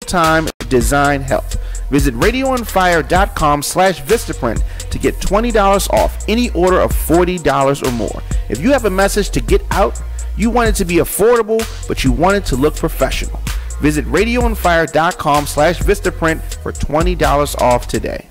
time design help. Visit RadioOnFire.com/Vistaprint to get $20 off any order of $40 or more. If you have a message to get out, you want it to be affordable, but you want it to look professional. Visit RadioOnFire.com/Vistaprint for $20 off today.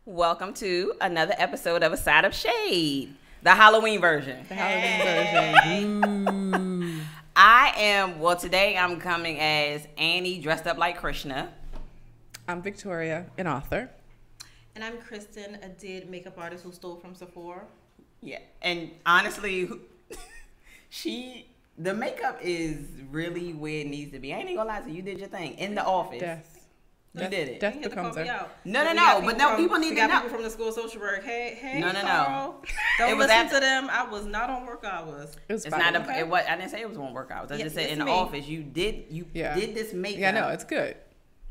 Welcome to another episode of A Side of Shade, the Halloween version. The Halloween version. Today I'm coming as Annie dressed up like Krishna. I'm Victoria, an author. And I'm Kristen, a makeup artist who stole from Sephora. Yeah, and honestly, the makeup is really where it needs to be. I ain't even gonna lie to you, you did your thing in the office. Death. You did it. Death becomes her. No. But people need to know. People from the school of social work. Hey, No. Don't listen to them. I was not on work hours. It's not. I didn't say it was on work hours. I just said in the office you did this makeup. Yeah, no, it's good.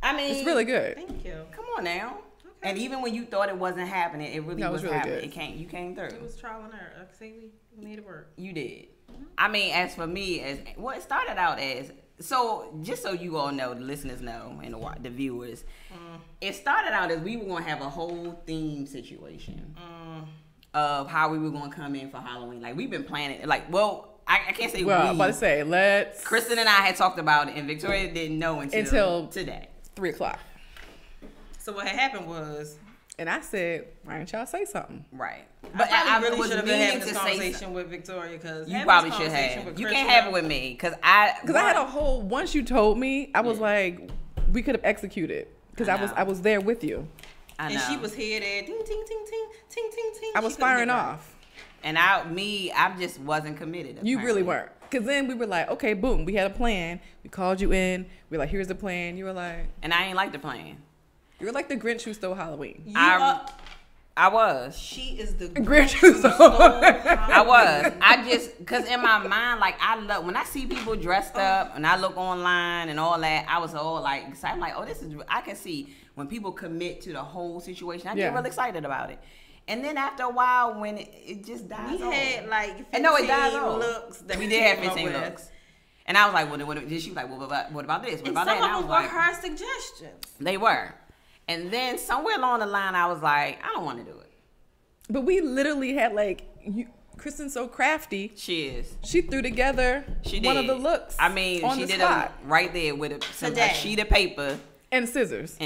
I mean, it's really good. Thank you. Come on now. Okay. And even when you thought it wasn't happening, it really was happening. Good. You came through. It was trial and error. Like I say, we made it work. You did. Mm-hmm. I mean, as for me, it started out as. So, just so you all know, the listeners know, and the viewers, it started out as we were going to have a whole theme situation of how we were going to come in for Halloween. Like, we've been planning, I can't say well, I'm about to say, Kristen and I had talked about it, and Victoria didn't know until today. 3 o'clock. So, what had happened was... And I said, why didn't y'all say something? Right. But I really should have been having this conversation with Victoria because you probably should have. You can't have it with me because I had a whole. Once you told me, I was like, we could have executed because I was there with you. I know. And she was here there, ting ting ting ting ting ting ting. I was firing off. And I just wasn't committed. Apparently. You really weren't. Because then we were like, okay, boom, we had a plan. We called you in. We were like, here's the plan. You were like, and I ain't like the plan. You were like the Grinch who stole Halloween. I was. She is the Grinch who stole Halloween. I was. Because in my mind, like, I love, when I see people dressed up and I look online and all that, I was all like, excited. I'm like, oh, I can see when people commit to the whole situation, I get real excited about it. And then after a while, when it just dies off. We had like 15 looks. That we did have 15 looks. And I was like, what she was like, well, what about this? What about that? And some of them were her suggestions. They were. And then somewhere along the line, I was like, I don't want to do it. But we literally had Kristen's so crafty. She is. She threw together one of the looks. I mean, she did it right there with a sheet of paper. And scissors.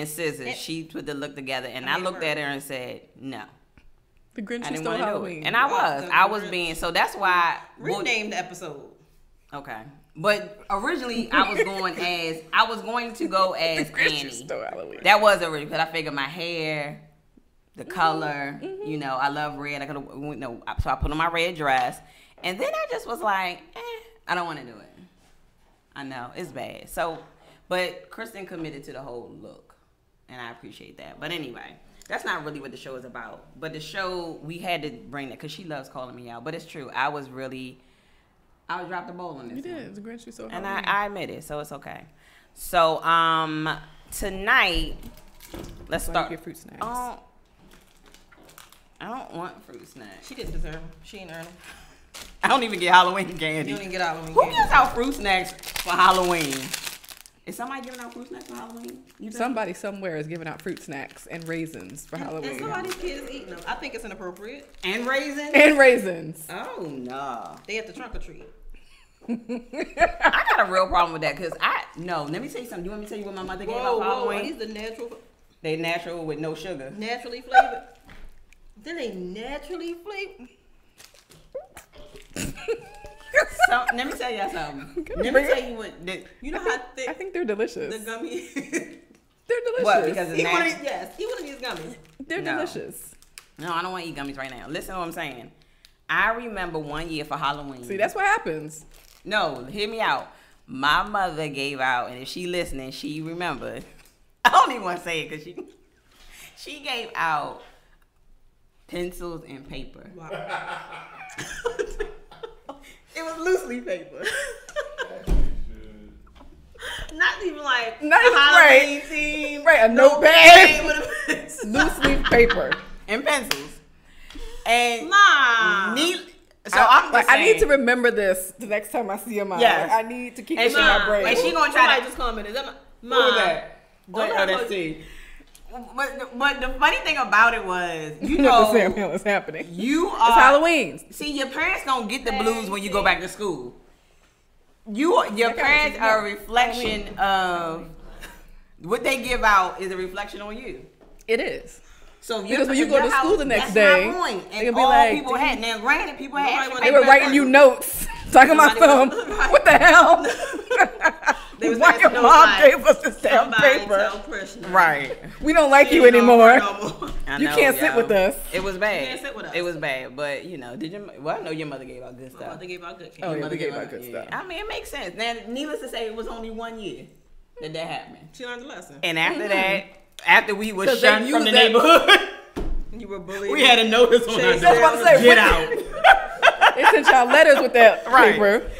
She put the look together. And I looked at her and said, no. The Grinch who stole Halloween. And I was being, so that's why. Rename the episode. Okay. But originally, I was going to go as Annie. That was originally because I figured my hair, the color, I love red. So I put on my red dress, and then I just was like, I don't want to do it. I know it's bad. So, but Kristen committed to the whole look, and I appreciate that. But anyway, that's not really what the show is about. But the show, we had to bring that because she loves calling me out. But it's true. I dropped the ball on this. You did. The Grinch you so and I admit it, so it's okay. So tonight, let's start. Get fruit snacks. I don't want fruit snacks. She didn't deserve them. She ain't earn them. I don't even get Halloween candy. You don't even get Halloween candy. Who gives out fruit snacks for Halloween? Is somebody giving out fruit snacks for Halloween? Somebody somewhere is giving out fruit snacks and raisins for Halloween. And somebody's kids eating them. I think it's inappropriate. And raisins? And raisins. Oh, no. They have to trunk or treat. I got a real problem with that because let me tell you something. Do you want me to tell you what my mother gave out for Halloween? These the natural. They natural with no sugar. Naturally flavored. Then they naturally flavored. So, let me tell you something. Let me tell you what. You know how thick. I think they're delicious. The gummies. They're delicious. What? Because it's eat one of these gummies. They're delicious. No, I don't want to eat gummies right now. Listen to what I'm saying. I remember one year for Halloween. See, that's what happens. No, hear me out. My mother gave out, and if she listening, she remembered. I don't even want to say it because she gave out pencils and paper. Wow. It was loosely paper. Not even like not a Halloween theme. Right, a notepad. Loose leaf paper. And pencils. And Mom. I need to remember this the next time I see him. Yes. I need to keep this in my brain. And she gonna try to just comment. Is that Who was that? Let's see. But the funny thing about it was, you know, what the Sam is happening. You are it's Halloween. See, your parents don't get the blues when you go back to school. Your parents are a reflection of what they give out is a reflection on you. It is. So because when you go to school the next day, my point. And be all like, people had. Now, granted, people had. They were writing you notes, talking about some. What the hell? They was Why your mom gave us this damn paper? Right. We don't like you anymore. You can't sit with us. It was bad. You can't sit with us. It was bad, but you know, I know your mother gave out good stuff. My mother gave out good. Oh, your mother gave out good stuff. I mean, it makes sense. Now, needless to say, it was only 1 year that happened. She learned a lesson. And after that, after we were shunned from the neighborhood, you were bullied. We had a notice on our door. Get out. They sent y'all letters with that paper.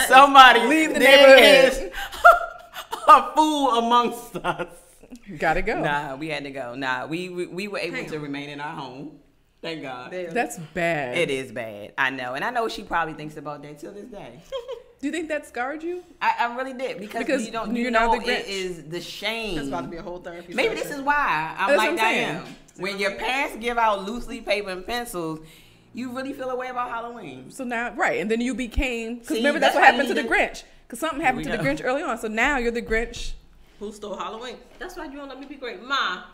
Somebody leave the neighborhood. A fool amongst us. Gotta go. Nah, we had to go. Nah, we were able to remain in our home. Thank God. That's bad. It is bad. I know. And I know she probably thinks about that till this day. Do you think that scarred you? I really did. Because you know it is the shame. That's about to be a whole therapy Maybe session. This is why I'm like I am. See When your parents give out loose leaf paper and pencils, you really feel a way about Halloween. So now, right. And then you became, because remember that's what happened to the Grinch. Because something happened to the Grinch early on. So now you're the Grinch. Who stole Halloween? That's why you won't let me be great. Ma,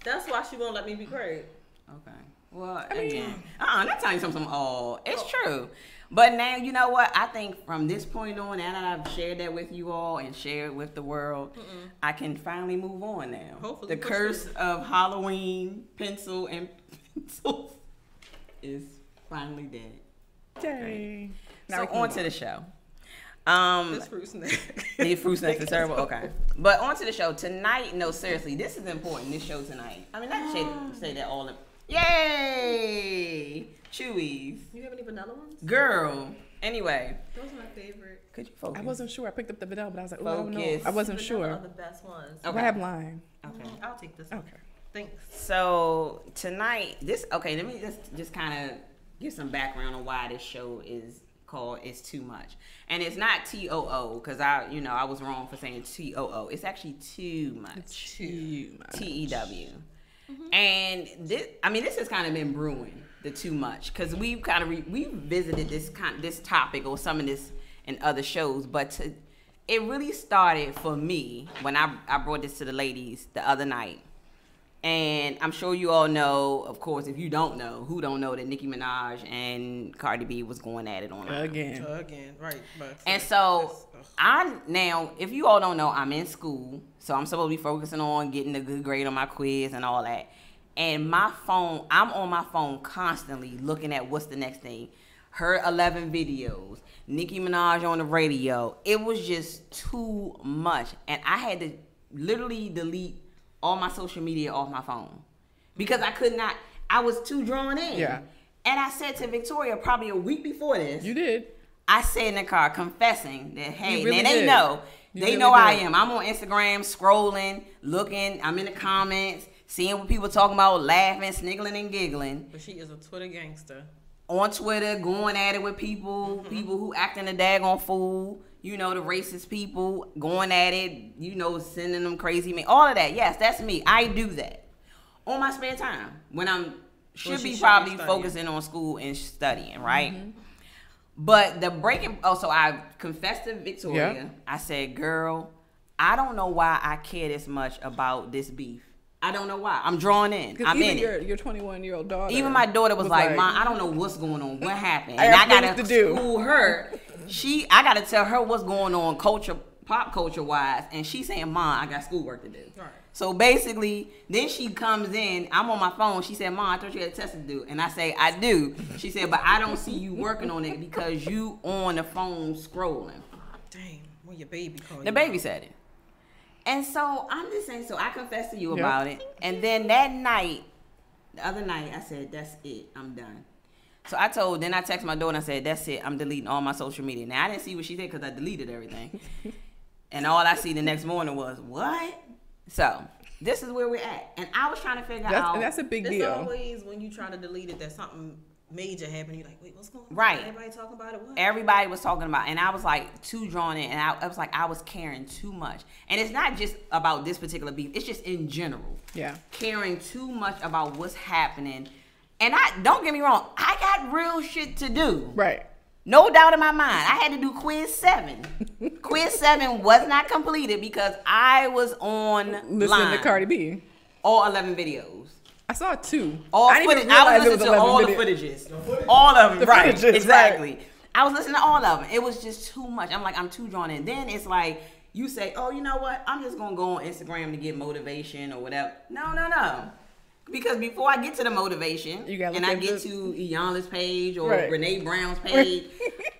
that's why she won't let me be great. Okay. Well, again, that's telling you something. Oh, it's true. But now, you know what? I think from this point on, now that I've shared that with you all and shared with the world, I can finally move on now. Hopefully. The curse of Halloween pencils is finally dead. Dang. So on to the show. This fruit snack. These fruit snacks are terrible. Okay. But on to the show. Tonight, no, seriously, this is important, this show tonight. I mean, not say that all in. Yay! Chewies. You have any vanilla ones? Girl. Anyway. Those are my favorite. Could you focus? I wasn't sure. I picked up the vanilla, but I was like, oh, I don't know. Focus. I wasn't Vanilla sure. are the best ones. Okay. Grab line. Okay. I'll take this one. Okay. Thanks. So tonight, let me just kind of give some background on why this show is called It's Too Much. And it's not T-O-O, because I was wrong for saying T-O-O. It's actually Too Much. It's too much. T-E-W. And this has kind of been brewing, the too much, because we've kind of we visited this topic or some of this in other shows, but it really started for me when I brought this to the ladies the other night. And I'm sure you all know, of course, if you don't know, who don't know that Nicki Minaj and Cardi B was going at it online. Again, right. And so, if you all don't know, I'm in school, so I'm supposed to be focusing on getting a good grade on my quiz and all that. And I'm on my phone constantly looking at what's the next thing. Her 11 videos, Nicki Minaj on the radio. It was just too much. And I had to literally delete all my social media off my phone because I was too drawn in. Yeah. And I said to Victoria probably a week before this. You did. I said in the car confessing that, hey, really now they did. know. You They really know did. I am. I'm on Instagram scrolling, looking. I'm in the comments, seeing what people talking about, laughing, sniggling and giggling. But she is a Twitter gangster. On Twitter, going at it with people who acting a daggone fool. You know, the racist people going at it, sending them crazy, all of that. Yes, that's me. I do that on my spare time when should be probably focusing on school and studying, right? But so I confessed to Victoria. Yeah. I said, girl, I don't know why I care this much about this beef. I don't know why. I'm drawn in. I'm in it. Your 21-year-old daughter. Even my daughter was like, Mom, I don't know what's going on. What happened? I And have I gotta things to do. school her. I gotta tell her what's going on pop culture wise. And she's saying, Mom, I got schoolwork to do. Right. So basically, then she comes in. I'm on my phone. She said, Mom, I thought you had a test to do. And I say, I do. She said, but I don't see you working on it because you on the phone scrolling. Dang, when your baby called you. The baby said it. And so I'm just saying, so I confessed to you about it. And then the other night, I said, that's it. I'm done. So I texted my daughter and I said, that's it. I'm deleting all my social media. Now, I didn't see what she did because I deleted everything. And all I see the next morning was, what? So this is where we're at. And I was trying to figure out. That's a big It's deal. always when you try to delete it that something major happened. You're like, wait, what's going on? Right. Everybody talking about it? What? Everybody was talking about, and I was like too drawn in, and I was like, I was caring too much. And it's not just about this particular beef; it's just in general. Yeah. Caring too much about what's happening, and don't get me wrong, I got real shit to do. Right. No doubt in my mind. I had to do quiz 7. Quiz 7 was not completed because I was on Listening line. to Cardi B. All 11 videos. I saw 2. All I footage. didn't I even was realize listening to all the footages. All of them. The Right. footages, Exactly. right. I was listening to all of them. It was just too much. I'm like, I'm too drawn in. Then it's like, you say, oh, you know what? I'm just going to go on Instagram to get motivation or whatever. No. Because before I get to the motivation, and I get to Iyanla's page or Renee Brown's page,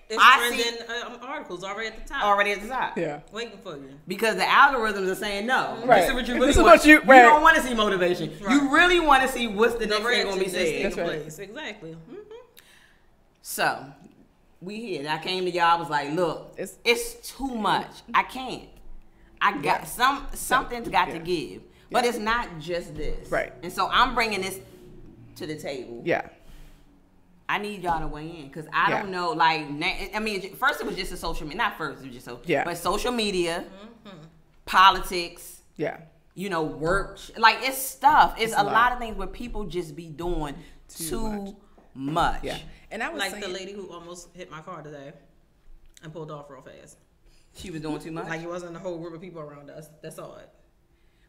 it's trending articles already at the top. Already at the top. Yeah. Waiting for you. Because the algorithms are saying no. Right. This is what you really This is want. what you don't want to see motivation. Right. You really want to see what's the next thing going to be said. That's right. Exactly. Mm-hmm. So, we here. And I came to y'all, I was like, look, it's too much. I can't. I got something's got to give. But it's not just this. Right. And so I'm bringing this to the table. Yeah. I need y'all to weigh in because I don't know. Like, I mean, first it was just a social media. Not first, it was just but social media, politics. Yeah. You know, work. Like, it's stuff. It's a lot of things where people just be doing too much. Yeah. And I was like saying, the lady who almost hit my car today and pulled off real fast. She was doing too much. Like, it wasn't a whole group of people around us that saw it.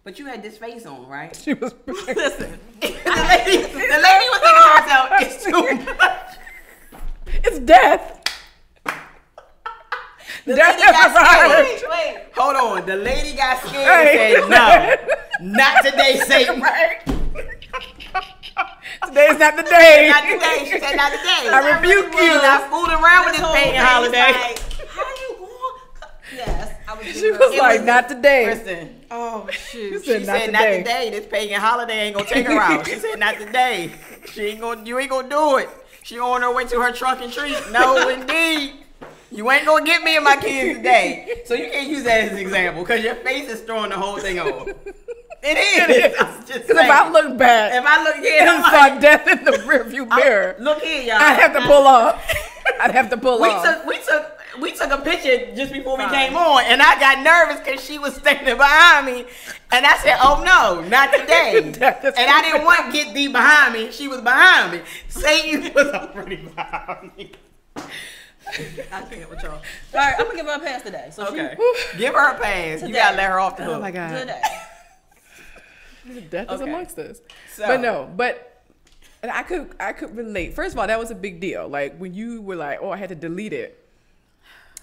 But you had this face on, right? she was. Listen, the lady was thinking to herself, it's too much. It's death. The lady got scared. Wait, hold on. The lady got scared and said, no, not today, Satan. Right. Today's not the day. Not today. She said, not today. I rebuke you. Not fooling around with this pagan holiday. Like, how you going? Yes. She was like, not today. Listen. Oh, shoot. She said, not today. This pagan holiday ain't gonna take her out. She said, not today. You ain't gonna do it. She on her way to her trunk and treat. No, indeed. You ain't gonna get me and my kids today. So you can't use that as an example because your face is throwing the whole thing off. It is. Because if I look back, and saw death in the rearview mirror, look here, y'all. I'd have to pull off. We took a picture just before we came on, and I got nervous because she was standing behind me, and I said, "Oh no, not today!" And I didn't want to get thee behind me. She was behind me. Satan was already behind me. I can't with y'all. All right, I'm gonna give her a pass today. So okay, give her a pass. You gotta let her off the hook. Oh my God. Today. Death is amongst us. So. But and I could relate. First of all, that was a big deal. Like when you were like, "Oh, I had to delete it,"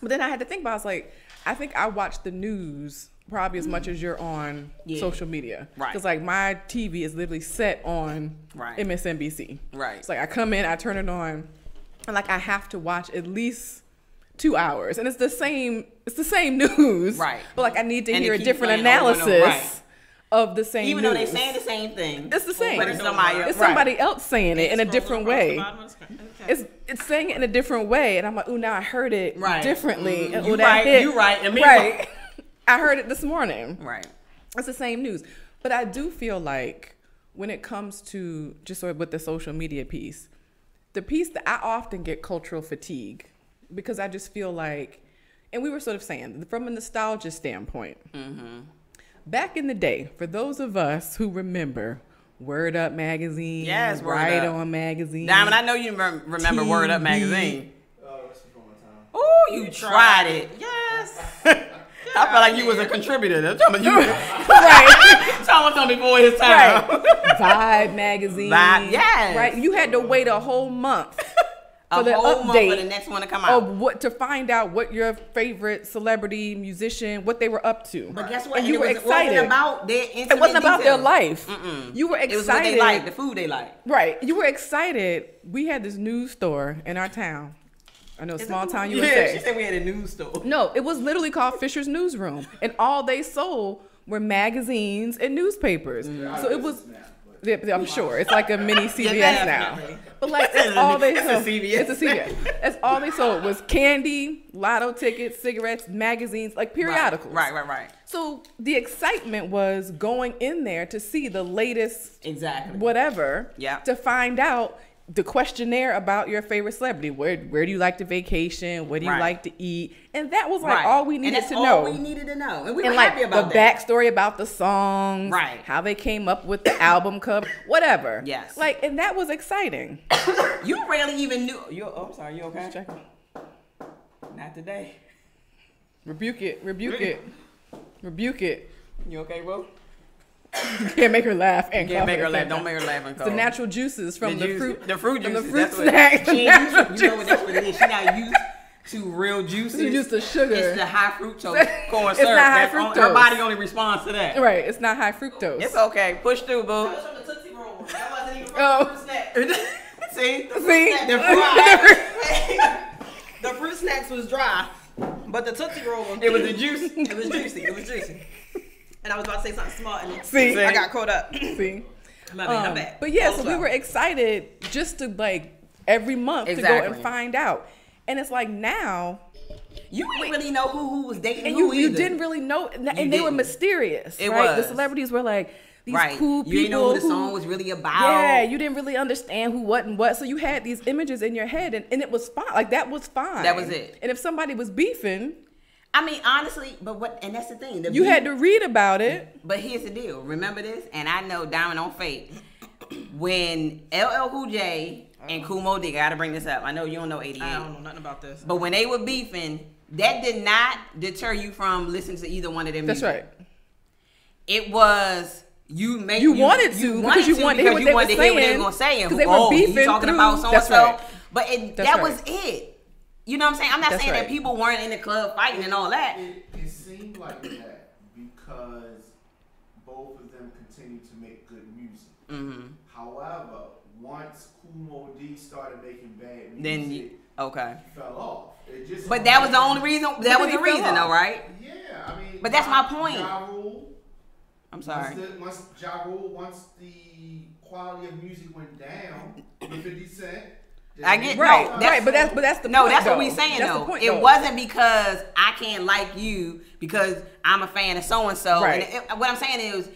but then I had to think about. I was like, I think I watch the news probably as much as you're on social media, right? Because like my TV is literally set on MSNBC, right? It's like I come in, I turn it on, and like I have to watch at least 2 hours, and it's the same news, right? But like I need to hear a different analysis. Of the same even news. though they saying the same thing, it's the same. But it's somebody else saying it in a different way. It's saying it in a different way, and I'm like, ooh, now I heard it differently. Mm-hmm. And you right, and me right. I heard it this morning. Right. It's the same news, but I do feel like when it comes to just sort of with the social media piece, the piece that I often get cultural fatigue because I just feel like, and we were sort of saying from a nostalgia standpoint. Mm-hmm. Back in the day, for those of us who remember Word Up magazine, Right On magazine. Diamond, I know you remember Word Up magazine. Oh, that's before my time. Ooh, you tried it. Yes. I felt like you was a contributor. That's talking about you. Right. Talking before his time. Right. Vibe magazine. Yes. Right. You had to wait a whole month. For the update for the next one to come out. Of to find out what your favorite celebrity, musician, what they were up to. But guess what? And you were excited. It wasn't about their intimate It wasn't about details. Their life. Mm-mm. You were excited. It was what they liked, the food they liked. Right. You were excited. We had this news store in our town. I know, small town USA. Yeah, she said we had a news store. No, it was literally called Fisher's Newsroom. And all they sold were magazines and newspapers. So it was... I'm sure it's like a mini CVS now. But like that's all they sold. It's a CVS. That's all they sold was candy, lotto tickets, cigarettes, magazines, like periodicals. Right. So the excitement was going in there to see the latest whatever. Yeah. To find out the questionnaire about your favorite celebrity. Where do you like to vacation? What do you like to eat? And that was like all we needed to know. All we needed to know. And we were happy about the backstory about the songs. Right. How they came up with the album cover. Whatever. Yes. Like, and that was exciting. You really even knew. I'm sorry. You okay? Just checking. Not today. Rebuke it. You okay, bro? You can't make her laugh and Can't make her laugh. Don't make her laugh and The natural juices from the fruit. The fruit juices. From the fruit that's snack. She ain't used to, you know what that's what it is. She not used to real juices. She's used to sugar. It's the high fructose corn syrup. not high fructose. Her body only responds to that. Right. It's not high fructose. It's okay. Push through, boo. That was from the Tootsie Roll. That wasn't even from Oh. the fruit snack. See? The fruit snacks was dry, but the Tootsie Roll one, It was the juice. It was juicy. And I was about to say something smart, and See? I got caught up. See? I'm back. But yeah, so we were excited just to like every month to go and find out. And it's like now You didn't really know who was dating and who you either. didn't really know, and they were mysterious. It right? was. The celebrities were like these cool people. You didn't know who the song was really about. Yeah, you didn't really understand who, what, and what. So you had these images in your head, and it was fine. Like that was fine. That was it. And if somebody was beefing, I mean, honestly, and that's the thing. You had to read about it. But here's the deal. Remember this? And I know Diamond on Fate. When LL Cool J and Kool Moe Dee, I gotta bring this up. I know you don't know 88. I don't know nothing about this. But when they were beefing, that did not deter you from listening to either one of them. That's right. It was you wanted to because you wanted to hear what they were saying. Because they were beefing. You talking about so and so. Right. But that was it. You know what I'm saying? I'm not saying that people weren't in the club fighting and all that. It seemed like that because both of them continued to make good music. Mm-hmm. However, once Kool Moe Dee started making bad music, Then he fell off. But that was the only reason. That was the reason, though, right? Yeah, I mean. But that's my point. Ja Rule, I'm sorry. Once the quality of music went down with 50 Cent. I get right, no, right, but that's the no, point, that's though. what we saying That's though. the point, it though. wasn't because I can't like you because I'm a fan of so and so. Right. What I'm saying is,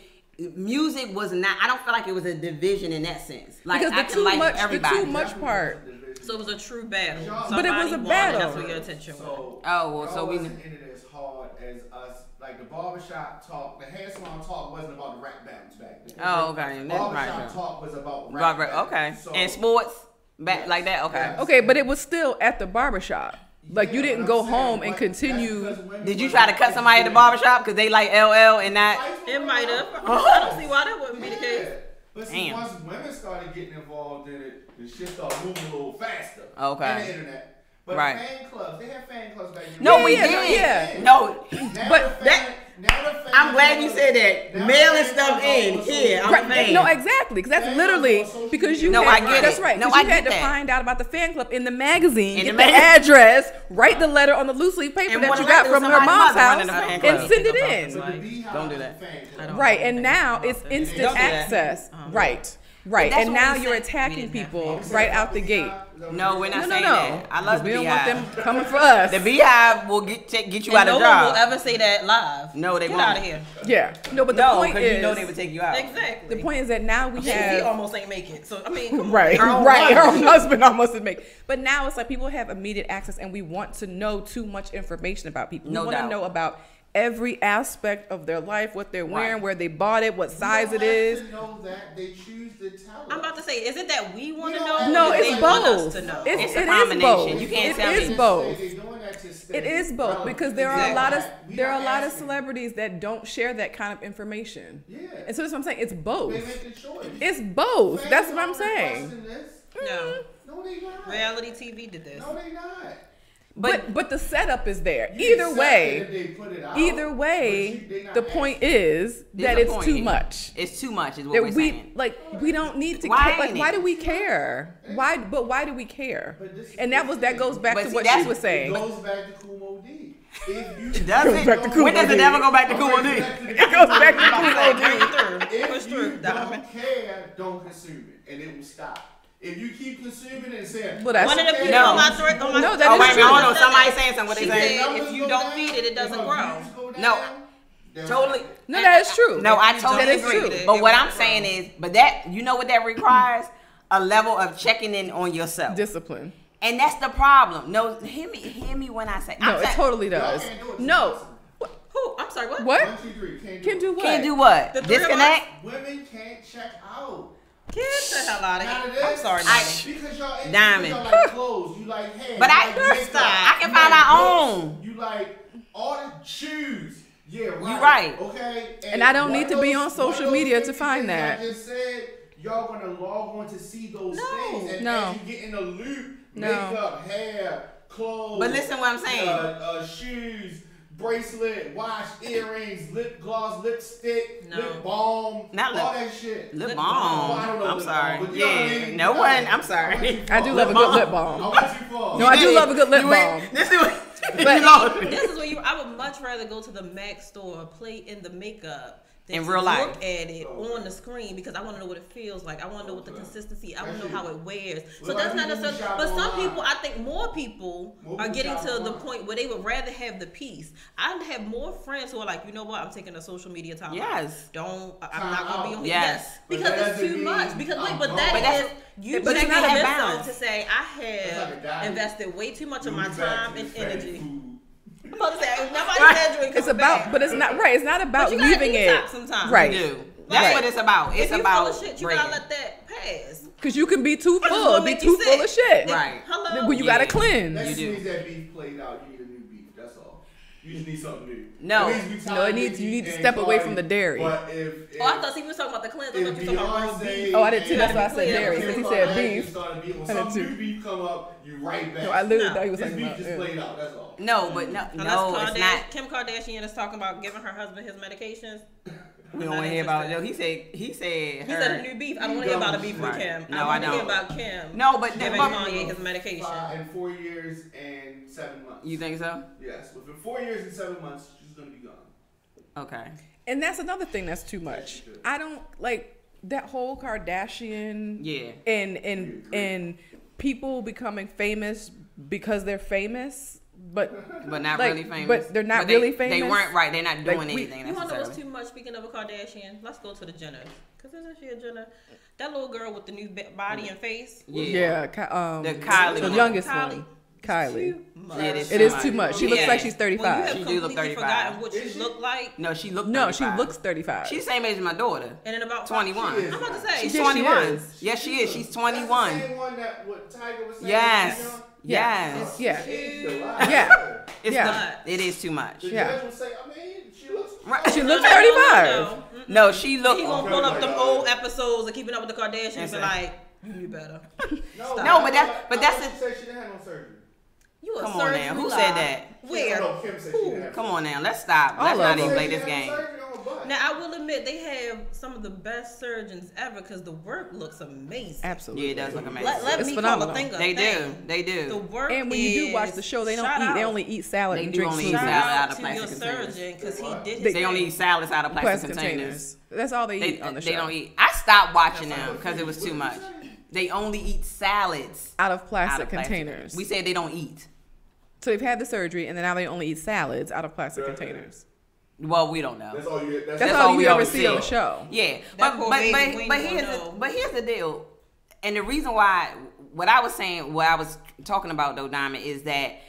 music was not. I don't feel like it was a division in that sense. Like because I can like everybody. the too much part. So it was a true battle. But it was a battle. That's what your attention was. So we wasn't in it as hard as us. Like the barbershop talk, the hair salon talk wasn't about the rap battles back then. Oh, okay. Barbershop talk was about rap battles. Okay. So, and sports back like that. Okay. Okay, but it was still at the barbershop. Like you didn't go home and continue. Did you try to cut somebody at the barbershop because they like LL and not? It might have. I don't see why that wouldn't be the case. But see, once women started getting involved in it, the shit started moving a little faster. Okay. And the internet. But fan clubs, they had fan clubs back then. No, we did. Yeah. No. But I'm glad you said that. Mailing stuff in here. I'm a fan. No, exactly, because that's literally because you. No, had, I get that's it. right. No, You I had get to that. find out about the fan club in the magazine, In get the the magazine. address, write the letter on the loose leaf paper And that more you than got likely from it her was mom's somebody house running the fan and club. send it in. Don't do that. Right, and now it's instant Don't do that. access. Right, that's and what now we you're said. attacking people right out the gate. No, we're not No. saying that. I love the We don't want Beehive. them coming for us. The Beehive will get you out And of no one will job. ever say that live. No, they Get won't. out of here. Yeah, no, but the No, point because is, you know they would take you out. Exactly. the point is that now we He have. almost ain't make it. So I mean, come on. Right, Her own right. Her husband. own husband almost didn't make it. But now it's like people have immediate access, and we want to know too much information about people. No we want doubt. to know about every aspect of their life, what they're wearing, Right. where they bought it, what size it is. To know that they choose to tell us. I'm about to say, is it that we want to You know? know, No, or it's they want us both. to know? It's a It is combination. both. You can't It tell is me. both. They're doing that to stay It is both relevant. because there are a lot of We not asking- celebrities that don't share that kind of information. Yeah. And so that's what I'm saying. It's both. They make the choice. It's both. Fans That's what I'm don't saying. question this. No. No, they not. Reality TV did this. No, they not. But the setup is there. You Either accept way. it if they put it out, Either but way, they not the asking. point is that There's a it's point too here. much. It's too much, is what That we're saying. we don't need to Why care. Like, ain't why it? do we care? Why do we care? But this is And that goes back But to see, what that's- she was It saying. goes back to Kool Moe Dee. If you Does it? When does it ever go back to Cool D? It goes back to Cool D. If you don't care, don't consume it, and it will stop. If you keep consuming it and saying, well, that's one of the people No. on my thread, on my No, that Oh, is wait a true. minute, hold on. Somebody saying something. What they She saying? said, if you don't feed it, it doesn't grow. No. Totally. No, that is true. No, I totally That is agree. true. But what I'm saying is, but that, you know what that requires? A level of checking in on yourself. Discipline. And that's the problem. No, hear me when I say. No, I'm it saying, totally does. No. Who? I'm sorry, what? What? 1, 2, 3. Can do what? Can't do what? The three of us? Disconnect? Women can't check out. Get the hell out of Not here. of this. I'm sorry, Because y'all Diamond. y'all like clothes. You like hair. But you I- like makeup, I can you find like our books, own. You like all the shoes. Yeah, right. You right. Okay. And I don't one need of to be those- on social one of those media to 50 find things that. I just said y'all gonna log on to see those things, and No. as you get in a loop, No. makeup, hair, clothes. But listen what I'm saying. Shoes. Bracelet, watch, earrings, lip gloss, lipstick, No. lip balm, Not all lip- that shit. Lip Well, I balm. don't know I'm lip sorry. balm, but you know what I Yeah. mean? No one. I'm sorry. I do love a good lip I balm. went too far. No, I do love a good lip You balm. ain't- This is what. But- you lost me. This is where you. I would much rather go to the MAC store or play in the makeup than In to real life. look at it on the screen because I want to know what it feels like. I want to know what the consistency. I want to know how it wears. So What that's about not people who necessarily. shop But some online? people, I think more people More are people getting shop to the online. point where they would rather have the peace. I have more friends who are like, you know what? I'm taking a social media time. Yes. Don't. I'm Time not gonna be out. on. Yes. But Because that it's doesn't too mean much. Because wait, I'm but gone. that But that's- is you but it's checking not a yourself balance. to say I It's like a have diet. invested way too much of my Move back time to and the fatty energy. food. I'm about to say nobody Right. said you ain't It's coming about, back. but it's not right. It's not about But you gotta leaving it. detox sometimes. Right. You do. That's Right. what it's about. It's if you about full of shit, you breaking. gotta let that pass. Because you can be too It's full, gonna be make you too full of sick. shit. Right. Hello. Well, you Yeah. gotta That cleanse. You just do. means that beef played out. You need a new beef. That's all. You just need something new. No. It needs to be No, it tied needs- to you beef need to and step away Cardi, from the dairy. But if Oh, I thought he was talking about the cleanse. I thought if you were talking about real Beyonce beef. Oh, I did too. That's why I Yeah, said dairy. Kim Because he Kim said Kardashian beef. started beef, when I did some too. new beef come up, you right back. No, I literally No. thought he was This talking beef about. just Yeah. played out. That's all. No, but no, Unless it's not. Kim Kardashian is talking about giving her husband his medications. We don't want to hear about. No, he said. He her. said a new beef. I don't want to hear about a beef with Right. Kim. No, I I want to hear don't. about Kim. No, but giving but- Kanye his medication. In 4 years and 7 months. You think so? Yes. Within 4 years and 7 months, she's gonna be gone. Okay. And that's another thing that's too much. I don't like that whole Kardashian Yeah. and people becoming famous because they're famous, but not like, really famous. But they're not But really They famous. weren't right. They're not doing Like, anything You want to know what's necessarily. too much? Speaking of a Kardashian, let's go to the Jenners. Because isn't she a Jenner? That little girl with the new body and face. Yeah, The Kylie the one. youngest Kylie. one, Kylie. Yeah, It is too much. She looks Yeah. like she's When you 35. have She do look completely 35. forgotten what she looked like. No, she looked. No, 35. she looks 35. She's the same age as my daughter. And in about 21. She is. I'm about to say. She's Yes, she 21. is. Yes, she is. She's That's 21. the same one that what Tiger was saying. Yes. You know? Yes. Yeah. She's a lie. Yeah. It's Yeah. it is too much. The Yeah. judge will say, I mean, she looks. Right. She No, looks no, 35. no. No, she looked. He gonna pull up them old episodes of Keeping Up with the Kardashians and be like, you knew better. No, but that's She said she didn't have no surgery. You a Come on surgery now. Who lie. said that? Where? No, Kim said she didn't have Come on now. Let's stop. All Let's of not them. even play She this had game. surgery on her butt. Now I will admit they have some of the best surgeons ever because the work looks amazing. Absolutely. Yeah, it does look amazing. Let It's me phenomenal. call a thing a They do. thing. They The do. work And when you do watch the show, they don't eat. They only eat salad They and do drink only eat smoothies. salad Shout out out of to plastic your containers. surgeon because he did his They thing. only eat salads out of plastic Plastic containers. containers. That's all they eat on the show. They don't eat. I stopped watching them because it was too much. They only eat salads out of out plastic of plastic containers. We said they don't eat. So they've had the surgery, and then now they only eat salads out of plastic containers. Well, we don't know. That's all you. That's all we you ever always see on the see. show. Yeah, That poor baby, we ain't gonna know. but here's the deal, and the reason why what I was saying, what I was talking about though, Diamond, is that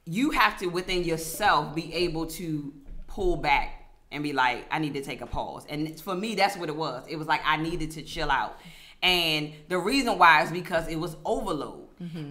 you have to within yourself be able to pull back and be like, I need to take a pause. And for me, that's what it was. It was like I needed to chill out, and the reason why is because it was overload.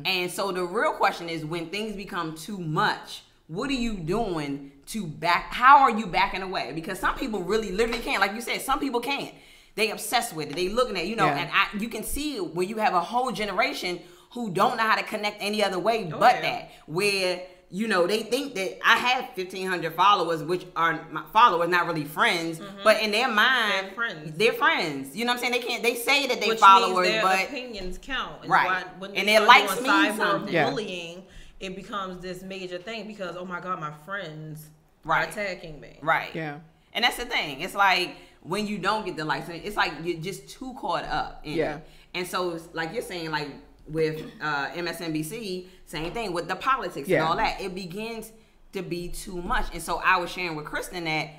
And so the real question is, when things become too much, what are you doing to back? How are you backing away? Because some people really literally can't. Like you said, some people can't. They obsessed with it. They looking at, Yeah. and you can see it when you have a whole generation who don't know how to connect any other way but yeah. that. Where, they think that I have 1,500 followers, which are my followers, not really friends, but in their mind, They're friends. They're friends. You know what I'm saying? They say that they Which followers, means their but opinions count. And Right. why- when And they their start likes doing mean cyber something. Yeah. bullying it becomes this major thing because, oh my God, my friends Right. are attacking me. Right. Yeah. And that's the thing. It's like when you don't get the likes, it's like you're just too caught up in it. And so, it's like you're saying, like with MSNBC, same thing with the politics and all that. It begins to be too much. And so I was sharing with Kristen that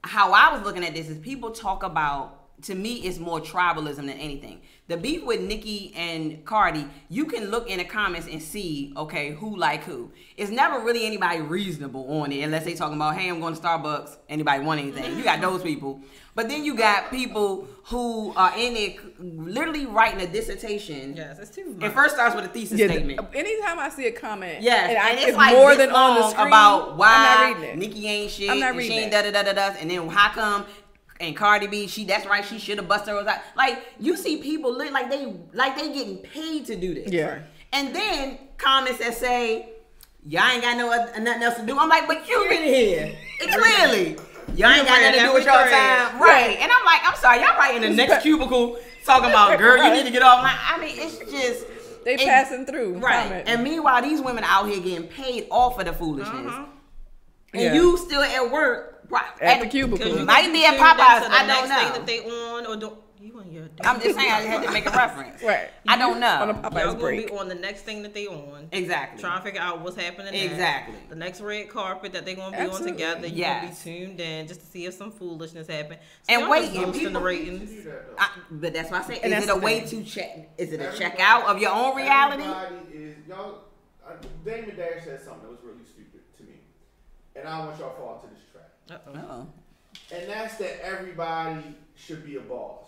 how I was looking at this is people talk about, to me, it's more tribalism than anything. The beef with Nicki and Cardi, you can look in the comments and see, okay, who like who. It's never really anybody reasonable on it unless they talking about, hey, I'm going to Starbucks. Anybody want anything? You got those people. But then you got people who are in it literally writing a dissertation. Yes, it's too much. It first starts with a thesis statement. Anytime I see a comment, and it's like more than on the screen about why I'm not reading it. Nicki ain't shit. I'm not and she reading ain't da-da-da-da-da. And then how come... And Cardi B, that's right, she should have busted her out. Like, you see people look like they getting paid to do this. Yeah. And then comments that say, y'all ain't got nothing else to do. I'm like, but you been here. Clearly. Y'all ain't got nothing to do with your time. Right. And I'm like, I'm sorry, y'all right in the next cubicle talking about, girl, you need to get off. I mean, it's just... They passing through. Right. Comment. And meanwhile, these women out here getting paid off of the foolishness. And you still at work. Right. At the cubicle. Might be at Popeyes. I don't know. Thing that they on or don't. You on your. I'm just saying I had to make a reference. Right. I don't know. On a Y'all Popeyes gonna break. be on the next thing that they on. Exactly. Trying to figure out what's happening. Exactly. Next. The next red carpet that they're gonna be Absolutely. on together. You Yes. gonna be tuned in just to see if some foolishness happen. And y'all wait, just and boosting the people- ratings. But that's why I say, And is that's it a the way thing. to check? Is it a check out of your own reality? Everybody is, y'all, Damon Dash said something that was really stupid to me. And I don't want y'all to fall into this trap. Oh. And that's that everybody should be a boss.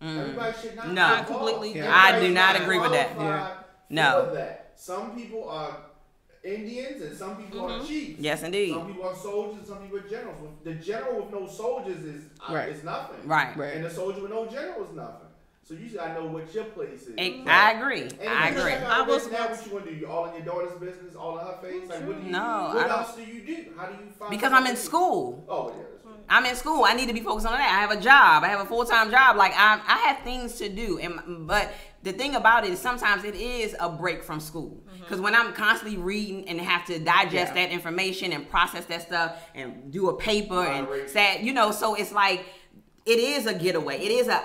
Everybody should not No. be a boss. Completely Yeah. I do not agree with that. Qualified No. for that. Some people are Indians and some people are chiefs. Yes, indeed. Some people are soldiers, some people are generals. The general with no soldiers is nothing. Right. Right. And the soldier with no general is nothing. So you gotta know what your place is. I agree. And I agree. I was now what you want to do? You all in your daughter's business, all in her face. Like what do you No, do? I What don't- else do you do? How do you find? Because I'm in school. Oh yeah, that's true. I'm in school. I need to be focused on that. I have a job. I have a full-time job. Like I have things to do. But the thing about it is sometimes it is a break from school. Because when I'm constantly reading and have to digest that information and process that stuff and do a paper and say, so it's like it is a getaway. It is a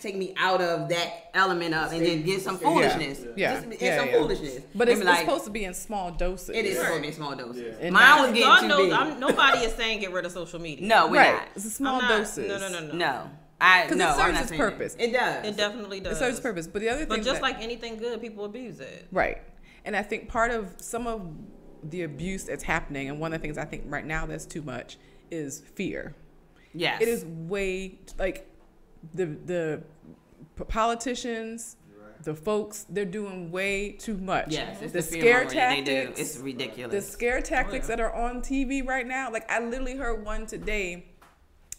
take me out of that element of and then get some foolishness. Yeah. Just get some foolishness. But And it's be like, supposed to be in small doses. it is supposed to be in small doses. And Mine was God getting knows, too big. nobody is saying get rid of social media. No, we're Right. not. It's a small I'm not- doses. No. No. Because No, it I'm serves not its saying purpose. It does. It definitely does. It serves its purpose. But the other thing But just like anything good, people abuse it. Right. And I think part of some of the abuse that's happening, and one of the things I think right now that's too much, is fear. Yes. It is way, like, the politicians, the folks, they're doing way too much. Yes, it's the the fear scare mongering they do. tactics. It's ridiculous. The scare tactics that are on TV right now. Like, I literally heard one today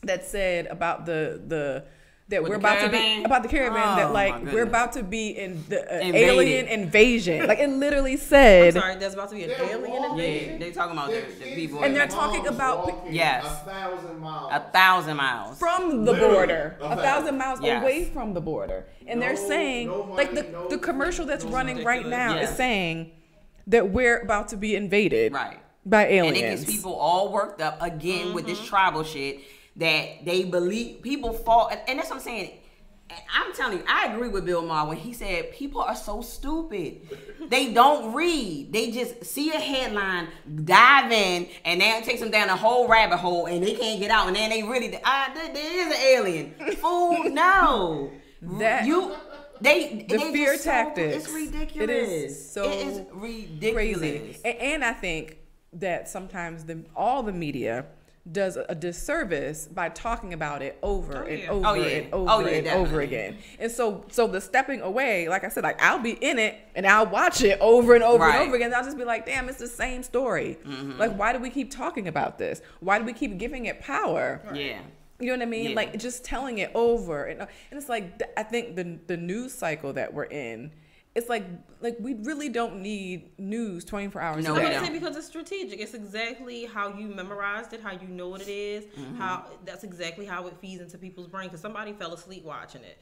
that said about the that With we're the about to be caravan? about the caravan Oh, that my like goodness. we're about to be in the Invaded. alien invasion. Like, it literally said. I'm sorry, there's about to be an alien invasion. Yeah, they talking about the people. And they're talking about- Yes. 1,000 miles. 1,000 miles. From the Literally, border, a 1,000 miles Yes. away from the border, and they're No, saying, nobody like the knows commercial that's it's running right now Yes. is saying that we're about to be invaded Right. by And aliens. it gets people all worked up again with this tribal shit that they believe people fall. And that's what I'm saying. I'm telling you, I agree with Bill Maher when he said people are so stupid. They don't read. They just see a headline, dive in, and then it takes them down a whole rabbit hole, and they can't get out. And then they really, there is an alien. Fool, no. That- They the fear just so- tactics. it's ridiculous. It is so it is ridiculous. crazy. And I think that sometimes all the media does a disservice by talking about it over and yeah. over Oh, yeah. and over Oh, yeah, and over definitely. again. And so the stepping away, like I said, like I'll be in it and I'll watch it over and over Right. and over again. I'll just be like, damn, it's the same story. Like, why do we keep talking about this? Why do we keep giving it power? Yeah. You know what I mean? Yeah. Like, just telling it over and it's like I think the news cycle that we're in, it's like we really don't need news 24 hours No, a we day. don't. Say because it's strategic. It's exactly how you memorized it, how you know what it is, how that's exactly how it feeds into people's brain. Because somebody fell asleep watching it.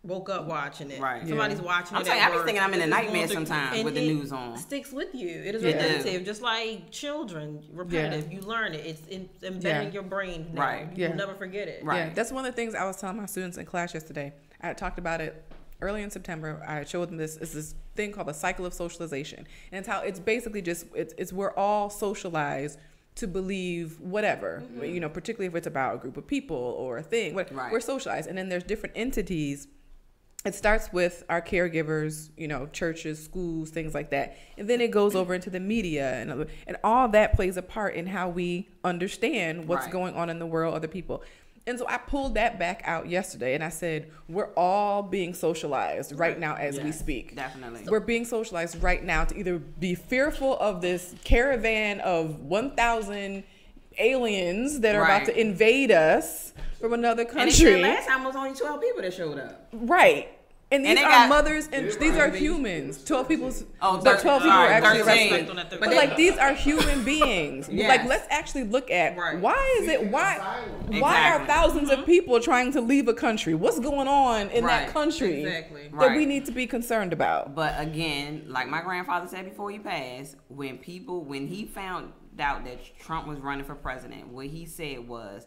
woke up watching it. Right. Somebody's watching it. I'm saying, I be thinking I'm in a nightmare sometimes with the news on. Sticks with you. It is repetitive, just like children. Repetitive. You learn it. It's embedded in your brain. Now. Right. You'll never forget it. Right. Yeah. That's one of the things I was telling my students in class yesterday. I had talked about it early in September. I showed them this thing called the cycle of socialization, and it's how it's basically just it's we're all socialized to believe whatever, particularly if it's about a group of people or a thing. We're socialized, and then there's different entities. It starts with our caregivers, churches, schools, things like that. And then it goes over into the media and all that plays a part in how we understand what's going on in the world, other people. And so I pulled that back out yesterday and I said, we're all being socialized right now as we speak. Definitely. We're being socialized right now to either be fearful of this caravan of 1,000 aliens that are about to invade us from another country. And last time was only 12 people that showed up. Right. And these are mothers and these are humans. 12 people. 12 people are actually arrested. But these are human beings. Yes. Let's actually look at why are thousands of people trying to leave a country? What's going on in that country that we need to be concerned about? But again, like my grandfather said before he passed, when he found out that Trump was running for president, what he said was,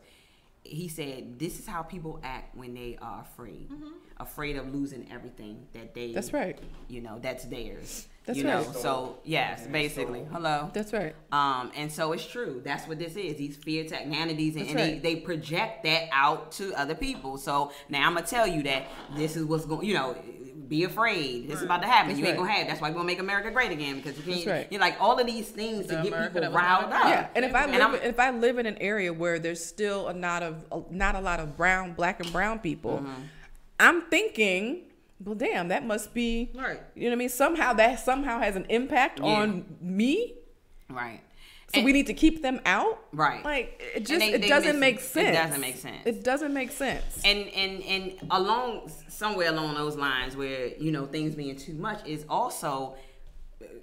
this is how people act when they are afraid of losing everything that they, that's right, that's theirs. That's right. So yes, basically, hello. That's right. And so it's true. That's what this is. These fear technanities, and they project that out to other people. So now I'm gonna tell you that this is what's going. Be afraid. This is about to happen. That's you ain't gonna have. That's why we're gonna make America great again, because you can't. You're like all of these things to get people riled up. Yeah, and if I live in an area where there's still not a lot of black and brown people, I'm thinking, well, damn, that must be right. You know what I mean? That somehow has an impact on me. Right. So we need to keep them out, right? Like it doesn't make sense. It doesn't make sense. It doesn't make sense. And somewhere along those lines, where things being too much is also,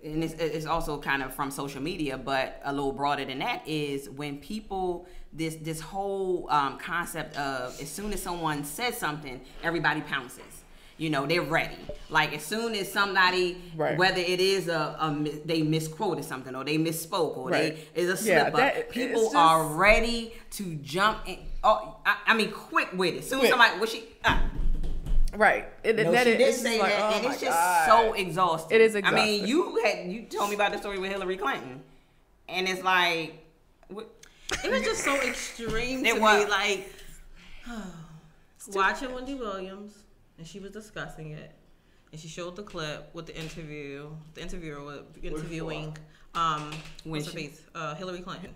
and it's also kind of from social media, but a little broader than that is when people this whole concept of as soon as someone says something, everybody pounces. They're ready. Like as soon as somebody, whether it is they misquoted something or they misspoke or they is a slip up, people are ready to jump in. Oh, I mean, quick with it. As soon as somebody, was she? Right. She did say that, and it's just so exhausting. It is exhausting. I mean, you told me about the story with Hillary Clinton, and it's like, it was just so extreme to me. Like watching Wendy Williams. And she was discussing it, and she showed the clip with the interviewer was interviewing what's her face, Hillary Clinton.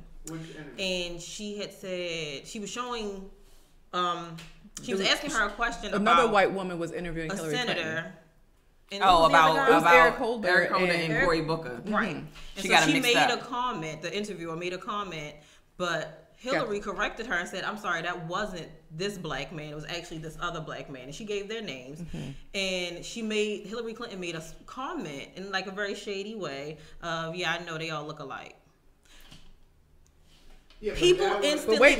And she had said she was showing, she was asking her a question. Another white woman was interviewing Hillary senator. Clinton. About Eric Holder and Cory Booker, right? And she made a comment. The interviewer made a comment, but Hillary corrected her and said, I'm sorry, that wasn't this black man. It was actually this other black man. And she gave their names. And Hillary Clinton made a comment in like a very shady way of, I know they all look alike. Yeah, people instantly. Wait.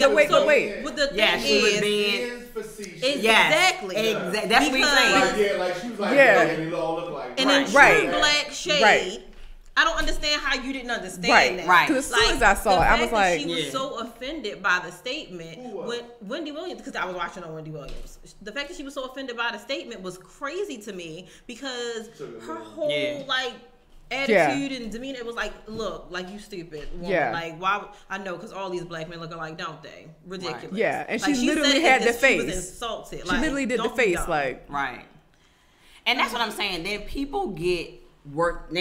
What the thing she was being facetious. Exactly. That's what he's saying. She was like, they all look like. And in true black shade. I don't understand how you didn't understand that. Right. Because as soon as I saw it, I was like, she was so offended by the statement when Wendy Williams, because I was watching on Wendy Williams. The fact that she was so offended by the statement was crazy to me because her whole attitude and demeanor, it was like, look, like you stupid woman. Yeah. Like why? I know, because all these black men look alike, don't they? Ridiculous. Right. Yeah, and she literally had the face. She was insulted. She literally did the face, right. And that's what I'm saying. Then people get worked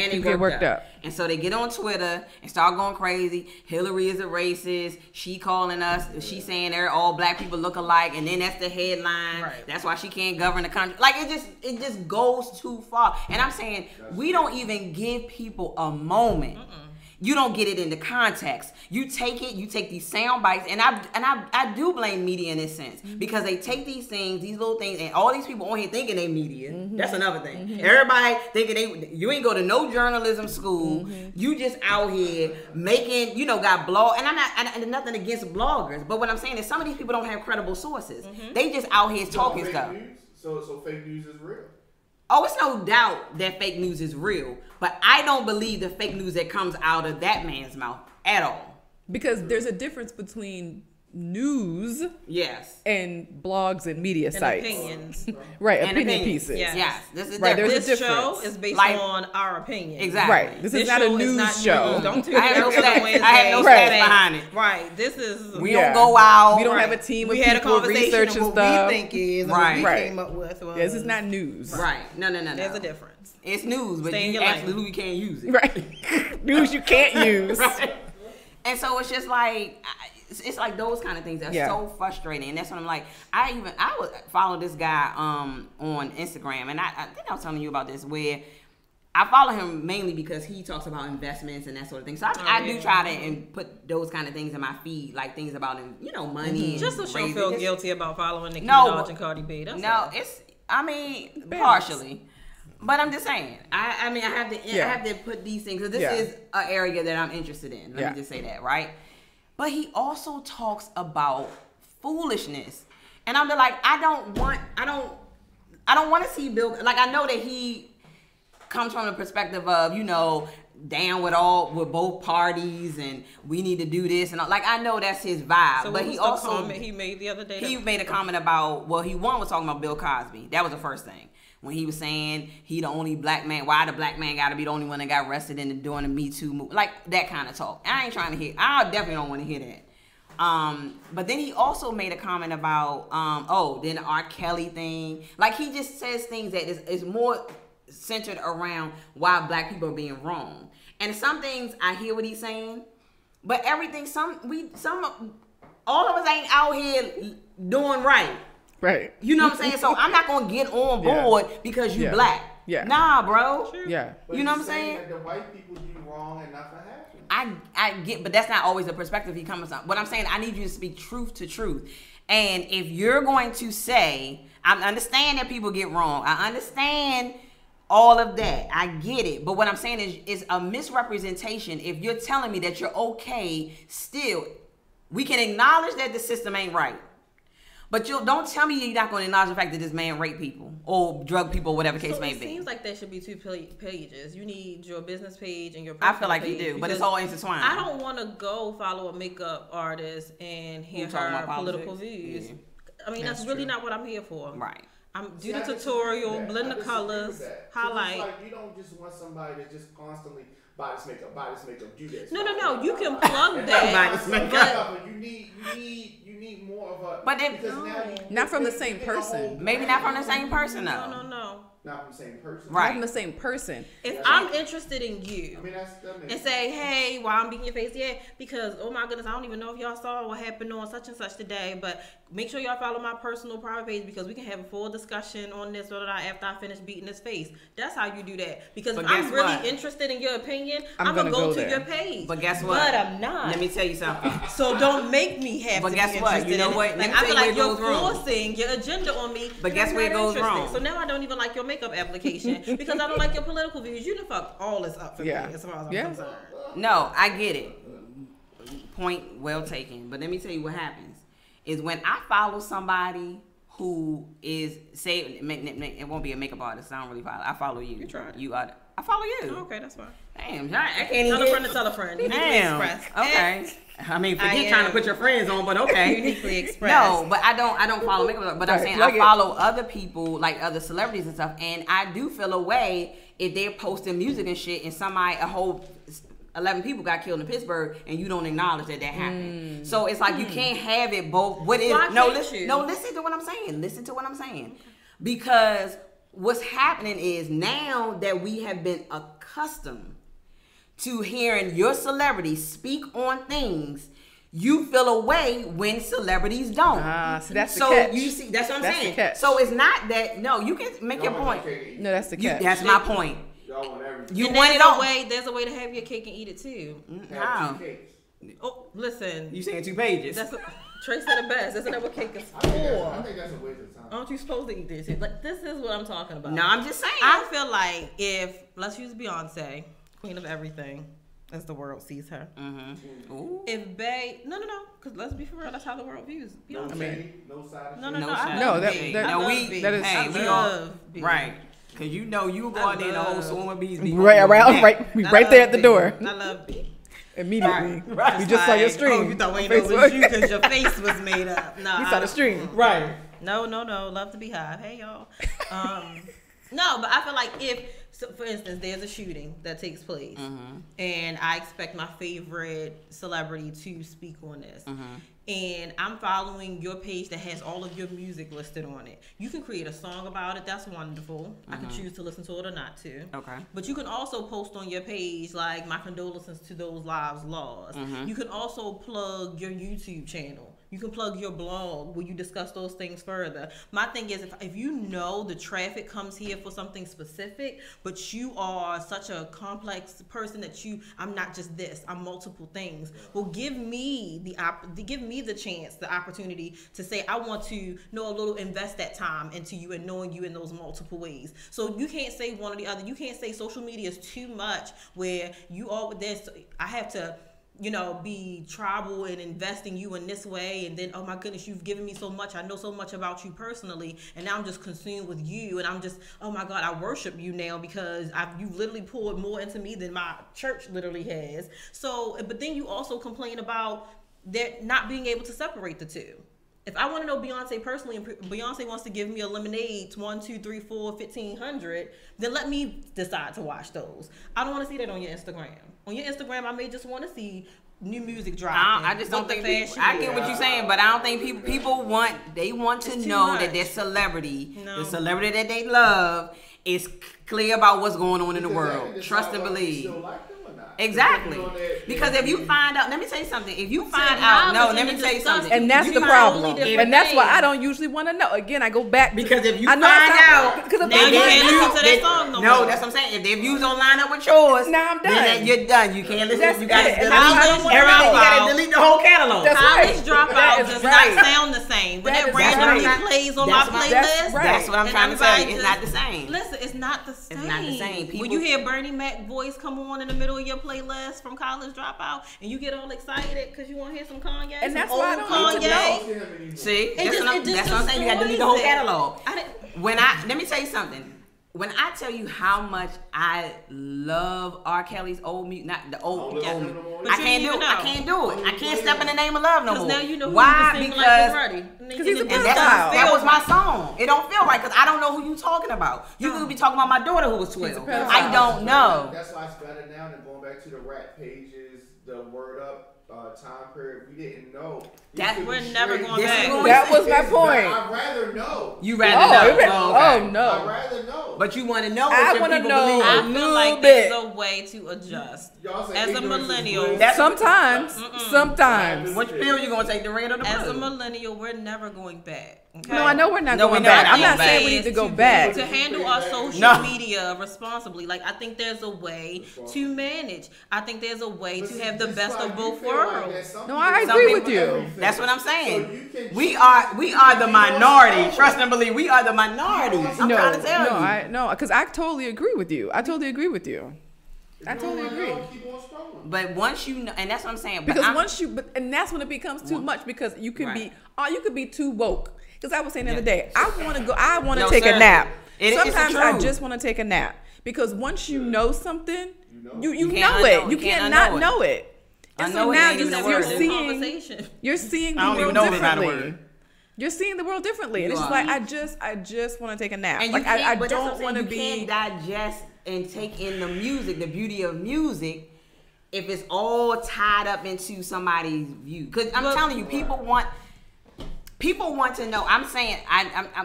up. And so they get on Twitter and start going crazy. Hillary is a racist. She calling us. She saying all black people look alike, and then that's the headline. Right. That's why she can't govern the country. Like it just goes too far. And I'm saying we don't even give people a moment. You don't get it into context. You take these sound bites, and I do blame media in this sense, because they take these things, these little things, and all these people on here thinking they media. That's another thing. Everybody thinking you ain't go to no journalism school. You just out here making, got blog, and I'm nothing against bloggers, but what I'm saying is some of these people don't have credible sources. They just out here talking stuff. So fake news is real. Oh, it's no doubt that fake news is real, but I don't believe the fake news that comes out of that man's mouth at all. Because there's a difference between news, yes, and blogs and media sites, opinions, right? And opinion pieces, yes. This is right. There's this a difference. show is based on our opinion, exactly. Right. This is not a news show. Don't tune I have no stats Right. behind it. Right. This is we don't go out. We don't have a team of we had a people conversation researching of what stuff. we think is and Right. what we came up with. Yeah, this is not news. Right. No. There's a difference. It's news, but Stay in you your absolutely can't use it. Right. News you can't use. Right. And so it's just like, it's like those kind of things that are so frustrating. And that's what I'm like, I would follow this guy on Instagram, and I think I was telling you about this, where I follow him mainly because he talks about investments and that sort of thing. So I do try to and put those kind of things in my feed, like things about, money. Just so she'll feel guilty about following Nicki No, Minaj and Cardi B. That's no, all. it's, partially. But I'm just saying, I have to put these things, because this is an area that I'm interested in. Let me just say that, right? But he also talks about foolishness. And I'm like, I don't want to see Bill, like, I know that he comes from the perspective of, down with both parties, and we need to do this, and like, I know that's his vibe. So but what he was the also comment he made the other day? He made a comment about, one was talking about Bill Cosby. That was the first thing. When he was saying he the only black man, why the black man got to be the only one that got arrested during the Me Too movement, like that kind of talk. I ain't trying to hear. I definitely don't want to hear that. But then he also made a comment about, then the R. Kelly thing. Like, he just says things that is more centered around why black people are being wrong. And some things I hear what he's saying, but everything, all of us ain't out here doing right. Right. You know what I'm saying? So I'm not gonna get on board because you black. Yeah. Nah, bro. Yeah. You know what I'm saying? That the white people do wrong and nothing happens. I get, but that's not always the perspective he comes from. What I'm saying, I need you to speak truth to truth. And if you're going to say, I understand that people get wrong. I understand all of that. I get it. But what I'm saying is, it's a misrepresentation if you're telling me that you're okay still. We can acknowledge that the system ain't right. But don't tell me you're not going to acknowledge the fact that this man raped people or drug people, whatever case may be. It seems like there should be 2 pages. You need your business page and your I personal feel like page, you do, but it's all intertwined. I don't want to go follow a makeup artist and hear her political views. Yeah. I mean, that's really not what I'm here for. Right. Do the tutorial, blend the colors, highlight. Like, you don't just want somebody that just constantly buy this makeup, do this. No. You can plug that. But you need more of a. But not from the same person. Maybe not from the same person, though. No. Not from the same person. Right. Not from the same person. If I'm interested in you, and say, hey, why I'm beating your face? Yeah, because, oh my goodness, I don't even know if y'all saw what happened on such and such today, but make sure y'all follow my personal private page, because we can have a full discussion on this after I finish beating his face. That's how you do that. Because if I'm really interested in your opinion, I'm going to go to your page. But guess what? But I'm not. Let me tell you something. So don't make me have to be interested. But guess what? You know what? Like, I feel like you're forcing your agenda on me. But guess where it goes wrong? So now I don't even like your makeup application because I don't like your political views. You done fucked all this up for me as far as I'm concerned. No, I get it. Point well taken. But let me tell you what happens is when I follow somebody who is, say, it won't be a makeup artist. I don't really follow. I follow you. You tried it. I follow you. Oh, okay, that's fine. Damn, I can't even. Tell a friend. Damn. Okay. I mean, forget trying to put your friends on, but okay. Uniquely expressed. No, but I don't follow makeup. But I'm saying I follow other people, like other celebrities and stuff, and I do feel a way if they're posting music and shit, and a whole 11 people got killed in Pittsburgh, and you don't acknowledge that happened. So it's like you can't have it both. Listen to what I'm saying. Listen to what I'm saying, because what's happening is now that we have been accustomed to hearing your celebrities speak on things, you feel a way when celebrities don't. So that's the catch. You see, that's what I'm saying. So it's not that, no, you can make your point. No, that's the catch. That's my point. Y'all want everything. You want it all. There's a way to have your cake and eat it too. How? Oh, listen. You saying 2 pages? Trey said it best. Isn't that what cake is for? I think that's a waste of time. Aren't you supposed to eat this? Like, this is what I'm talking about. No, I'm just saying. I feel like if, let's use Beyonce, queen of everything, as the world sees her. Ooh. If Bay, no, because let's be for real, that's how the world views Beyonce. No shade, no side. No, we all right. Cause you know you go out there and the whole swarm of bees be right there at the door. I love B. Immediately. Right. We just saw your stream. Oh, you thought we know it was you because your face was made up. No, we saw the stream. Right. No. Love to be high. Hey, y'all. No, but I feel like so for instance, there's a shooting that takes place, and I expect my favorite celebrity to speak on this. And I'm following your page that has all of your music listed on it. You can create a song about it. That's wonderful. I can choose to listen to it or not to. Okay. But you can also post on your page, like, my condolences to those lives lost. You can also plug your YouTube channel. You can plug your blog where you discuss those things further. My thing is, if you know the traffic comes here for something specific, but you are such a complex person that I'm not just this, I'm multiple things. Well, give me the chance, the opportunity to say, I want to know a little, invest that time into you and knowing you in those multiple ways. So you can't say one or the other. You can't say social media is too much where I have to, be tribal and investing you in this way, and then, oh my goodness, you've given me so much, I know so much about you personally, and now I'm just consumed with you, and I'm just, oh my God, I worship you now because you've literally poured more into me than my church literally has. So, but then you also complain about not being able to separate the two. If I want to know Beyonce personally, and Beyonce wants to give me a lemonade 1, 2, 3, 4, 1,500, then let me decide to watch those. I don't want to see that on your Instagram. On your Instagram, I may just want to see new music dropping. I just don't think I get what you're saying, but I don't think people want to know that their celebrity, the celebrity that they love, is clear about what's going on in the world. Trust and believe. Exactly. Because if you find out, let me tell you something. If you find out, let me tell you something. And that's the problem. And that's why I don't usually want to know. Again, I go back. Because if you find out, now you can't listen to that song no more. No, that's what I'm saying. If their views don't line up with yours, now I'm done. Then you're done. You can't listen. You gotta delete the whole catalog. College Dropout does not sound the same. When that randomly plays on my playlist, that's what I'm trying to tell you. It's not the same. Listen, it's not the same. It's not the same. When you hear Bernie Mac's voice come on in the middle of your playlist from College Dropout, and you get all excited because you want to hear some Kanye, and that's why I don't need to know. See, that's what I'm saying. You got to delete the whole catalog. Let me tell you something. When I tell you how much I love R. Kelly's old music, not the old music, I can't do it. I can't step in the name of love no more. Because now you know who why? You Because he's a that was my song. It don't feel right because I don't know who you talking about. You could be talking about my daughter who was 12. I don't know. That's why it's better now than going back to the rap pages, the Word Up time period. We didn't know. We're never going back. That was my point. I'd rather know. You rather know. Oh no. I'd rather know. But you want to know. I want to know. I feel like there's a way to adjust. As a millennial, sometimes. Which pill you gonna take, the red or the blue? As a millennial, we're never going back. Okay? No, I know we're not going back. I'm not saying we need to go back. To handle our social media responsibly, like I think there's a way to manage. I think there's a way to have the best of both worlds. No, I agree with you. That's what I'm saying. We are the minority. Trust and believe. We are the minority. I'm trying to tell you. No, because I totally agree with you. I totally agree. But once you know, and that's what I'm saying. Because and that's when it becomes too much, because you can be too woke. Because I was saying the other day, I want to take a nap. Sometimes I just want to take a nap. Because once you know something, you know it. You can't not know it. And so now you're seeing the world differently. You're seeing the world differently. And it's just like, I just want to take a nap. And like I don't want to be. You can't digest and take in the music, the beauty of music, if it's all tied up into somebody's view. Because I'm telling you, people want to know. I'm saying,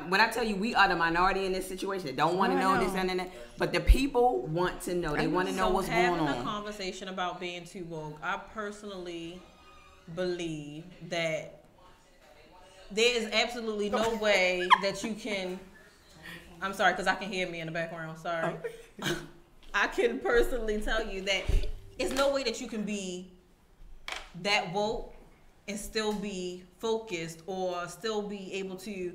when I tell you we are the minority in this situation, they don't want to know this and that. But the people want to know. They want to know what's going on. Having a conversation about being too woke, I personally believe that there is absolutely no way that you can. I'm sorry, because I can hear me in the background. Sorry. I can personally tell you that it's no way that you can be that woke and still be focused or still be able to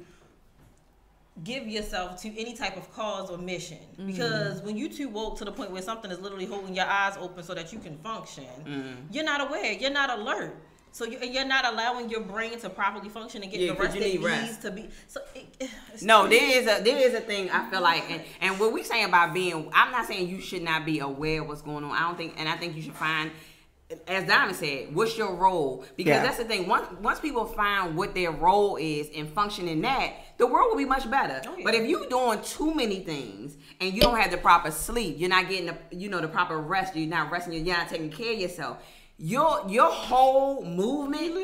give yourself to any type of cause or mission, because when you too woke to the point where something is literally holding your eyes open so that you can function, you're not aware, you're not alert, so you're not allowing your brain to properly function and get the rest it needs to be. So there is a thing I feel like, and what we saying about being, I'm not saying you should not be aware of what's going on. I think you should find, as Diamond said, what's your role? Because that's the thing. Once people find what their role is and function in that, the world will be much better. Oh, yeah. But if you're doing too many things and you don't have the proper sleep, you're not getting the proper rest, you're not resting, you're not taking care of yourself, your whole movement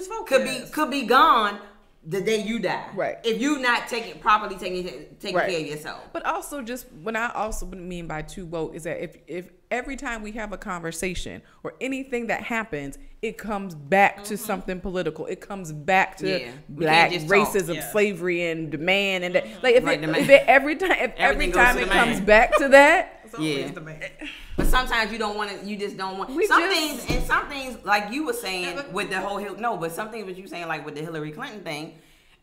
could be gone the day you die. Right. If you're not taking care of yourself. But also, just what I also mean by too woke is that if every time we have a conversation or anything that happens, it comes back to something political. It comes back to black racism, slavery, and demand, and that. Like every time it comes back to that, it's always demand. But sometimes you don't want to. You just don't want some things like you were saying with the whole but some things what you saying like with the Hillary Clinton thing,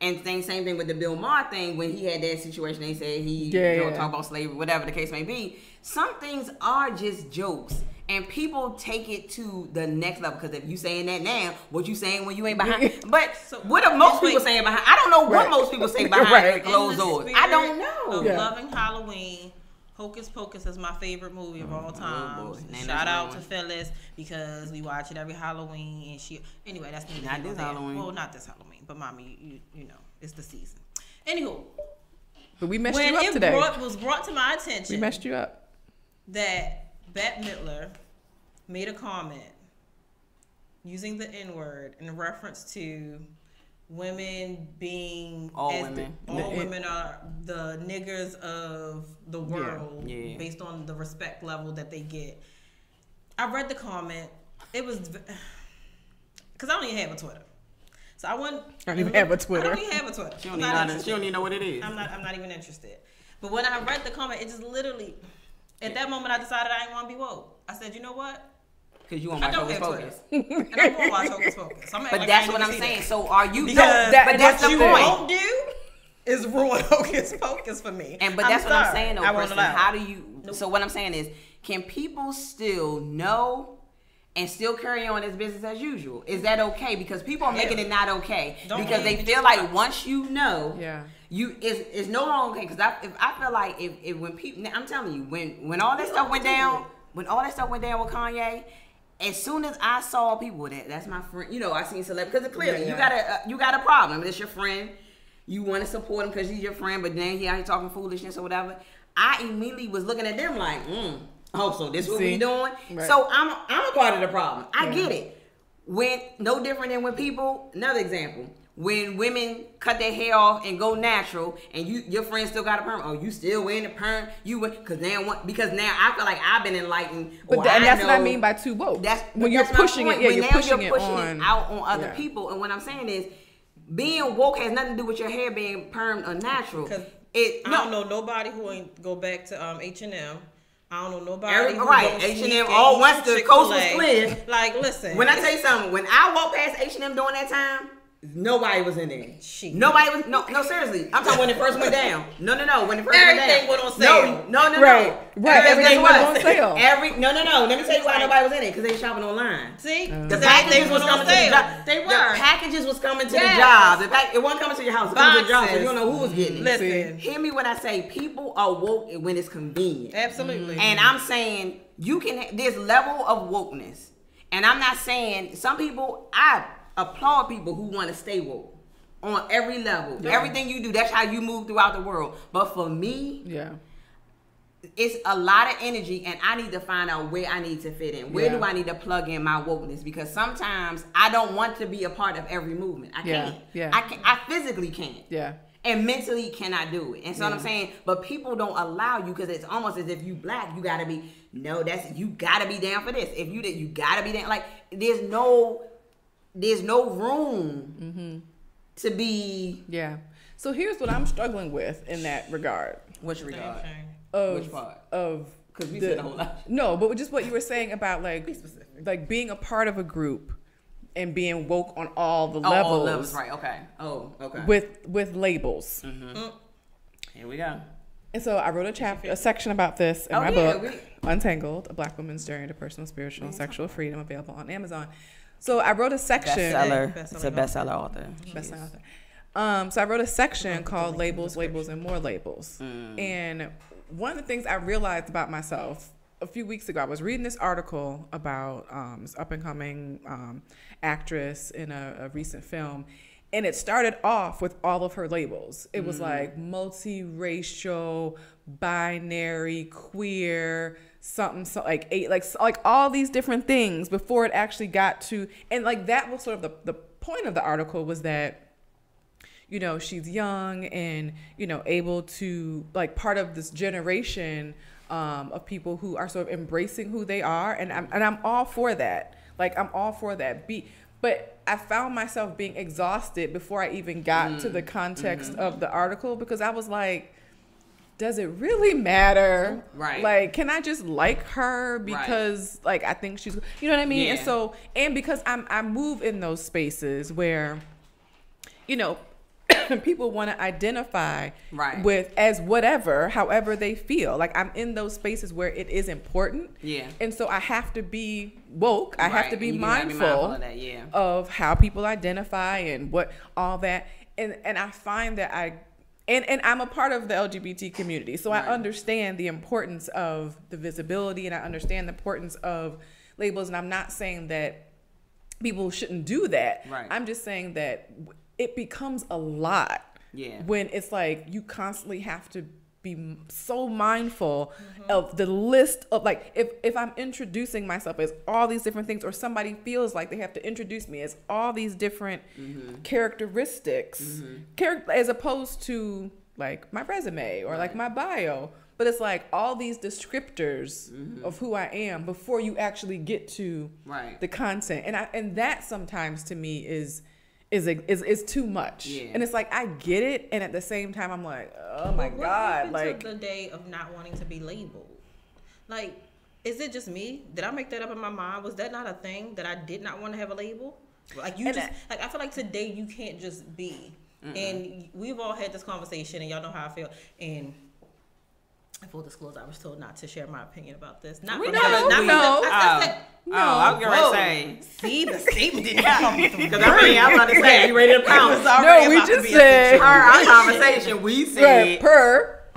and same thing with the Bill Maher thing when he had that situation. They said he talk about slavery, whatever the case may be. Some things are just jokes, and people take it to the next level. Because if you saying that now, what you saying when you ain't behind? But what are most people saying behind? I don't know what most people say behind closed doors. I don't know. Loving Halloween. Hocus Pocus is my favorite movie of all time. Shout out to Phyllis because we watch it every Halloween. And anyway, that's me. Not this Halloween. Well, not this Halloween, but mommy, you know, it's the season. Anywho, but we messed you up today. When it was brought to my attention, we messed you up. That Bette Midler made a comment using the N-word in reference to women being all women are the niggers of the world based on the respect level that they get. I read the comment. It was because I don't even have a Twitter, so I went. I don't even have a Twitter. She don't even know what it is. I'm not even interested. But when I read the comment, it just literally at that moment I decided I didn't want to be woke. I said, you know what? Because you want to watch Hocus Pocus. And I don't want to watch Hocus Pocus. But that's what I'm saying. So are you... Because but that's the point. Won't do is ruin Hocus Pocus for me. But that's what I'm saying, though, Kristen. How do you... Nope. So what I'm saying is, can people still know and still carry on as business as usual? Is that okay? Because people are making it not okay. Because they feel like once you know... It's no longer okay. Because I feel like if when people... I'm telling you, when all that stuff went down... When all that stuff went down with Kanye... As soon as I saw people that's my friend, I seen celebrities because clearly you got a problem. It's your friend, you want to support him because he's your friend, but then he out here talking foolishness or whatever. I immediately was looking at them like, so this what we doing? Right. So I'm a part of the problem. I get it. When no different than when people. Another example. When women cut their hair off and go natural, and your friend still got a perm, you still wearing the perm? Because now I feel like I've been enlightened. But that's what I mean by too woke. When you're pushing it, you're pushing it out on other people. And what I'm saying is, being woke has nothing to do with your hair being permed or natural. I don't know nobody who ain't go back to H&M. I don't know nobody who H&M all once the coast was clear. Like, listen. When I tell you something, when I walked past H&M during that time, nobody was in there. Nobody was. No, seriously. I'm talking when it first went down. No. When it first went down. Everything went on sale. No. Right. Everything went on sale. No. Let me tell you why nobody was in it. Because they shopping online. See? The packages was coming to the job. They were. The packages was coming to the job. It wasn't coming to your house. It coming to the job. So you don't know who was getting it. Listen. Hear me when I say people are woke when it's convenient. Absolutely. And I'm saying there's level of wokeness. And I'm not saying some people, I applaud people who want to stay woke on every level. Everything you do, that's how you move throughout the world. But for me, it's a lot of energy, and I need to find out where I need to fit in. Where do I need to plug in my wokeness? Because sometimes I don't want to be a part of every movement. I can't. I physically can't. And mentally cannot do it. And so what I'm saying, but people don't allow you because it's almost as if you black, you gotta be you gotta be down for this. If you gotta be down. Like there's no room to be. So here's what I'm struggling with in that regard. Which regard? Which part? Because we said a whole lot. No, but just what you were saying about like being a part of a group and being woke on all the levels. All levels, right? Okay. Oh, okay. With labels. Here we go. And so I wrote a section about this in my book, Untangled, A Black Woman's Journey to Personal, Spiritual, and Sexual Freedom, available on Amazon. So I wrote a section. Bestseller. It's a bestseller author. Bestseller author. So I wrote a section called Labels, Labels, and More Labels. And one of the things I realized about myself a few weeks ago, I was reading this article about this up-and-coming actress in a recent film. And it started off with all of her labels. It was like multiracial, binary, queer, like all these different things before it actually got to, and like that was sort of the point of the article was that, you know, she's young and, you know, able to, like, part of this generation of people who are sort of embracing who they are. And I'm all for that. Like, I'm all for that. But I found myself being exhausted before I even got to the context of the article, because I was like, does it really matter? Right. Like, can I just like her because like I think she's, you know what I mean? Yeah. And so, and because I move in those spaces where, you know, people want to identify with as whatever, however they feel. Like, I'm in those spaces where it is important. Yeah. And so I have to be woke. I have to be mindful of, that, of how people identify and what all that. And I find that and I'm a part of the LGBT community. So I understand the importance of the visibility, and I understand the importance of labels. And I'm not saying that people shouldn't do that. Right. I'm just saying that it becomes a lot when it's like you constantly have to be so mindful of the list of, like, if I'm introducing myself as all these different things, or somebody feels like they have to introduce me as all these different characteristics, as opposed to like my resume or like my bio, but it's like all these descriptors of who I am before you actually get to the content, and that sometimes to me is too much. And it's like, I get it, and at the same time I'm like, oh my God, like the day of not wanting to be labeled. Like, is it just me? Did I make that up in my mind? Was that not a thing, that I did not want to have a label? Like, you just like, I feel like today you can't just be. And we've all had this conversation, and y'all know how I feel. And full disclosure, I was told not to share my opinion about this. I was going to say. See, the statement didn't come through. Because I'm about to say, you ready to pounce? No, we just said. Our conversation, we said.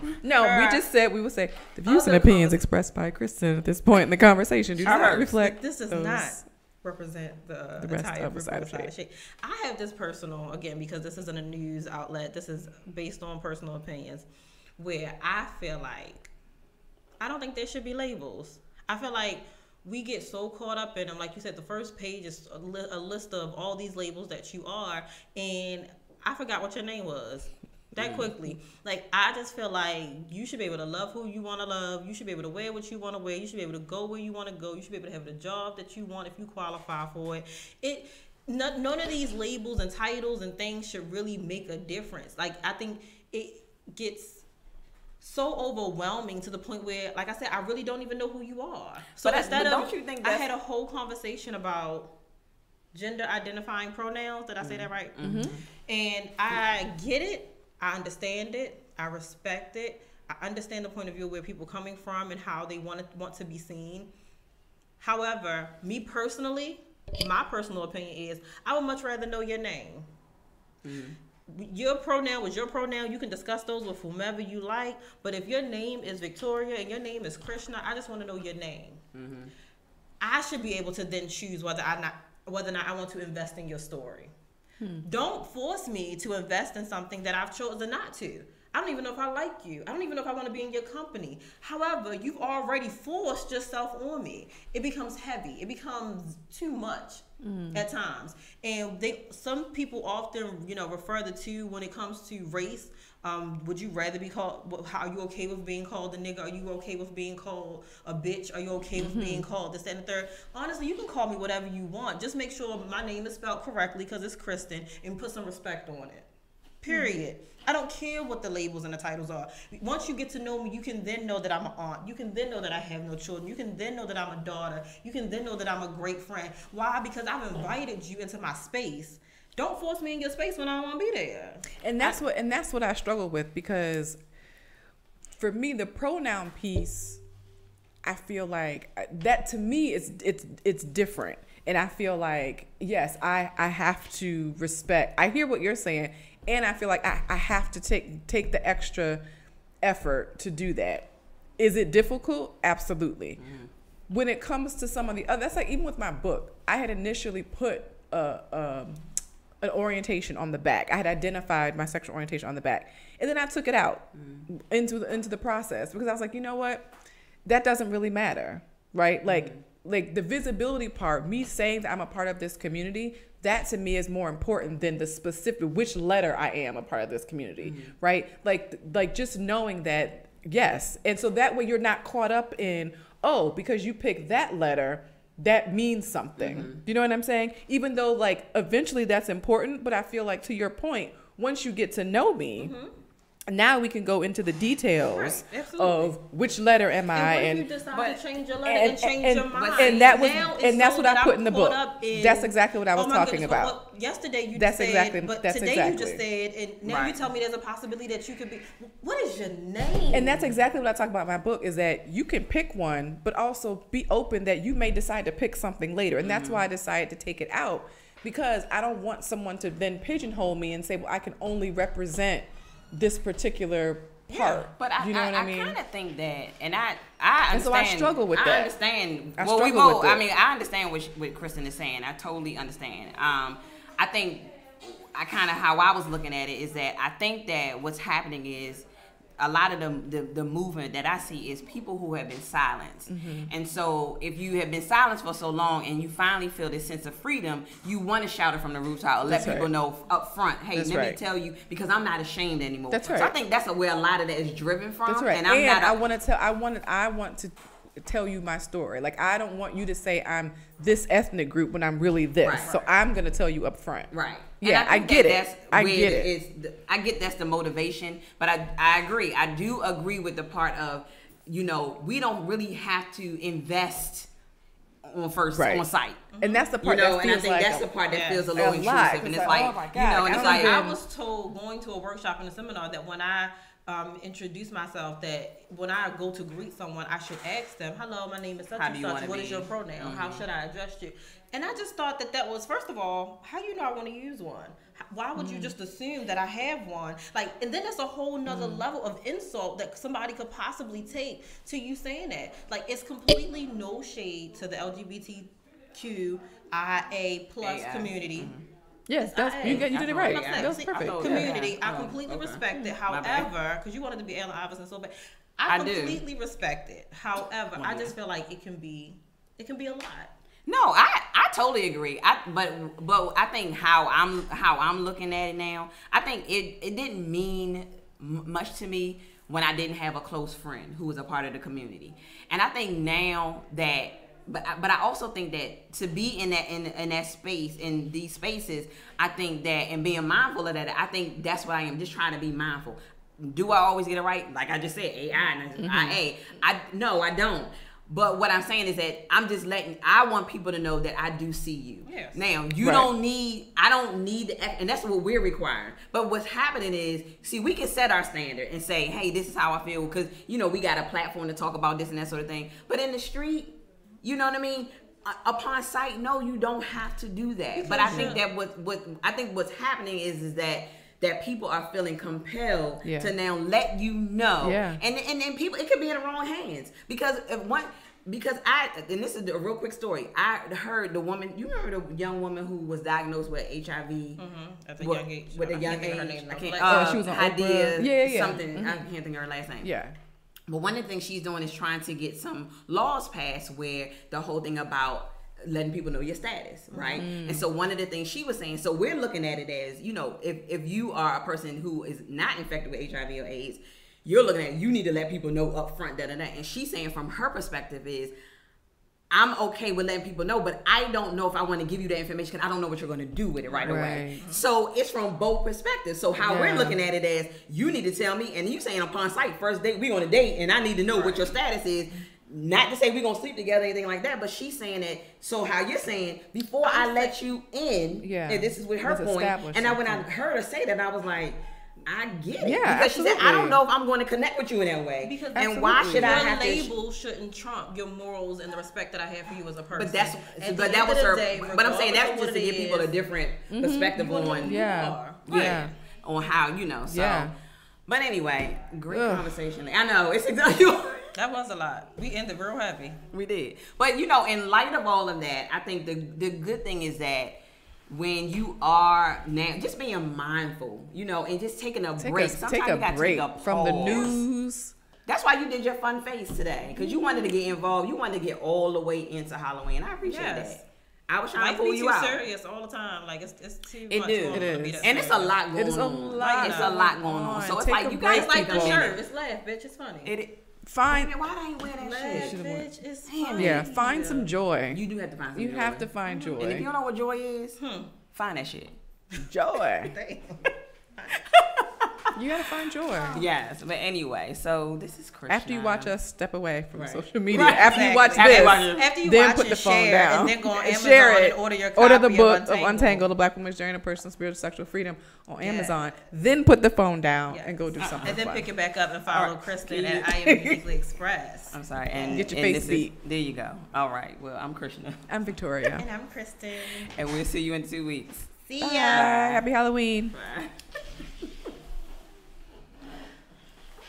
We just said, we would say, the views and opinions expressed by Kristen at this point in the conversation do not reflect. This does not represent the rest entire of the side of shade. I have this personal, again, because this isn't a news outlet, this is based on personal opinions, where I feel like I don't think there should be labels. I feel like we get so caught up in them. Like you said, the first page is a list of all these labels that you are, and I forgot what your name was that quickly. Like, I just feel like you should be able to love who you want to love. You should be able to wear what you want to wear. You should be able to go where you want to go. You should be able to have the job that you want if you qualify for it. None of these labels and titles and things should really make a difference. Like, I think it gets so overwhelming to the point where, like I said, I really don't even know who you are. So don't you think I had a whole conversation about gender identifying pronouns. Did I say that right? And I get it. I understand it. I respect it. I understand the point of view where people are coming from and how they want to be seen. However, me personally, my personal opinion is I would much rather know your name. Your pronoun was your pronoun. You can discuss those with whomever you like. But if your name is Victoria and your name is Krishna, I just want to know your name. I should be able to then choose whether or not I want to invest in your story. Don't force me to invest in something that I've chosen not to. I don't even know if I like you. I don't even know if I want to be in your company. However, you've already forced yourself on me. It becomes heavy. It becomes too much at times. And some people often, refer the two when it comes to race. Would you rather be called, are you okay with being called a nigga? Are you okay with being called a bitch? Are you okay with being called this, that, and the third? Honestly, you can call me whatever you want. Just make sure my name is spelled correctly, because it's Kristen, and put some respect on it. Period. I don't care what the labels and the titles are. Once you get to know me, you can then know that I'm an aunt. You can then know that I have no children. You can then know that I'm a daughter. You can then know that I'm a great friend. Why? Because I've invited you into my space. Don't force me in your space when I don't want to be there. And that's what I struggle with, because for me, the pronoun piece, I feel like that to me it's different. And I feel like, yes, I have to respect. I hear what you're saying. And I feel like I have to take the extra effort to do that. Is it difficult? Absolutely. When it comes to some of the other, that's like even with my book, I had initially put an orientation on the back. I had identified my sexual orientation on the back. And then I took it out into the process because I was like, you know what? That doesn't really matter, right? Like the visibility part, me saying that I'm a part of this community, that to me is more important than the specific, which letter I am a part of this community, right? Like just knowing that, yes. And so that way you're not caught up in, oh, because you picked that letter, that means something. You know what I'm saying? Even though like eventually that's important, but I feel like to your point, once you get to know me, now we can go into the details of which letter am I, and if you decide to change your letter and change your mind, and that's what I put in the book. That's exactly what I was talking about. Well, yesterday you just said, but today you just said, and now you tell me there's a possibility that you could be. What is your name? And that's exactly what I talk about in my book, is that you can pick one, but also be open that you may decide to pick something later, and that's why I decided to take it out, because I don't want someone to then pigeonhole me and say, well, I can only represent this particular part. But I kind of think that, and I understand. And so I struggle with that. I understand. I understand what Kristen is saying. I totally understand. I think how I was looking at it is that I think that what's happening is a lot of the movement that I see is people who have been silenced. And so if you have been silenced for so long and you finally feel this sense of freedom, you want to shout it from the rooftop or let people know up front, hey, let me tell you, because I'm not ashamed anymore. That's right. So I think that's where a lot of that is driven from. That's right. And I want to tell you my story. Like, I don't want you to say I'm this ethnic group when I'm really this. Right. So I'm going to tell you up front. Right. Yeah, I get it. I get that's the motivation, but I agree. I do agree with the part of, we don't really have to invest on site. And that's the part that feels and I think that's the part that feels a little intrusive. And it's like, oh my God, and it's like, I was told going to a workshop and a seminar that when I introduce myself, that when I go to greet someone, I should ask them, hello, my name is such and such, what is your pronoun? How should I address you? And I just thought that was, first of all, how do you know I want to use one? Why would you just assume that I have one? And then there's a whole nother level of insult that somebody could possibly take to you saying that. It's completely no shade to the LGBTQIA+ community. Yes, you did it right. That's perfect. Community, I completely respect it. However, because you wanted to be Allen Iverson so bad, I completely respect it. However, I just feel like it can be a lot. No, I totally agree. But I think how I'm looking at it now, I think it didn't mean much to me when I didn't have a close friend who was a part of the community, and I think now that. But I also think that to be in that space, in these spaces, I think that, and being mindful of that, I think that's what I am, just trying to be mindful. Do I always get it right? Like I just said, AI and IA. No, I don't. But what I'm saying is that I want people to know that I do see you. Yes. Now, I don't need, and that's what we're requiring. But what's happening is, see, we can set our standard and say, hey, this is how I feel, because, we got a platform to talk about this and that sort of thing. But in the street, you know what I mean? Upon sight, no, you don't have to do that. But I think that what's happening is that people are feeling compelled to now let you know. Yeah. And people, it could be in the wrong hands. Because and this is a real quick story. I heard the woman, you remember the young woman who was diagnosed with HIV? At a young age. With a young age. Her name, I can't, she was on Idea, something. I can't think of her last name. Yeah. But one of the things she's doing is trying to get some laws passed where the whole thing about letting people know your status, right? And so one of the things she was saying, so we're looking at it as, if you are a person who is not infected with HIV or AIDS, you're looking at, you need to let people know up front, And she's saying from her perspective is, I'm okay with letting people know, but I don't know if I want to give you that information because I don't know what you're going to do with it right away. So it's from both perspectives. So how we're looking at it as, you need to tell me, and you saying upon sight, first date, we're on a date, and I need to know what your status is. Not to say we're going to sleep together or anything like that, but she's saying that, so how you're saying, before I let you in, and this is with her point, and when I heard her say that, I was like, I get it. Yeah, because absolutely. she said, I don't know if I'm going to connect with you in that way. Because and why should I have to? Your label shouldn't trump your morals and the respect that I have for you as a person. But that was her. But I'm saying that's just to give people a different perspective on. On how So. But anyway, great conversation. I know it's exactly. That was a lot. We ended real happy. We did. But in light of all of that, I think the good thing is that when you are now just being mindful, and just taking a break. Sometimes take a break from the news. That's why you did your fun face today, because you wanted to get involved. You wanted to get all the way into Halloween. I appreciate that. I was trying to pull you out. Life be too serious all the time. Like it's too much. It is. And it's a lot going on. It's a lot going on. So it's like you guys like the shirt. It's laugh, bitch. It's funny. Find. Why I ain't wear that shit? Bitch, it's funny. Yeah, find some joy. You do have to find some joy. You have to find joy. And if you don't know what joy is, find that shit. Joy. You gotta find joy. Yes, but anyway, so this is Krishna. After you watch us step away from social media, after you watch this, after you then watch put the phone share, down, and then go on Amazon share it. and order your copy Order the book of of Untangled: A Black Woman's Journey to Personal Spiritual Sexual Freedom on Amazon. Then put the phone down and go do something. And then fun. pick it back up and follow Kristen at I Am Uniquely Expressed. I'm sorry, and get your face beat. There you go. All right. Well, I'm Krishna. I'm Victoria. And I'm Kristen. And we'll see you in 2 weeks. See ya. Bye. Happy Halloween. Bye.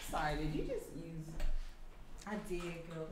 Sorry, did you just use? I did, girl.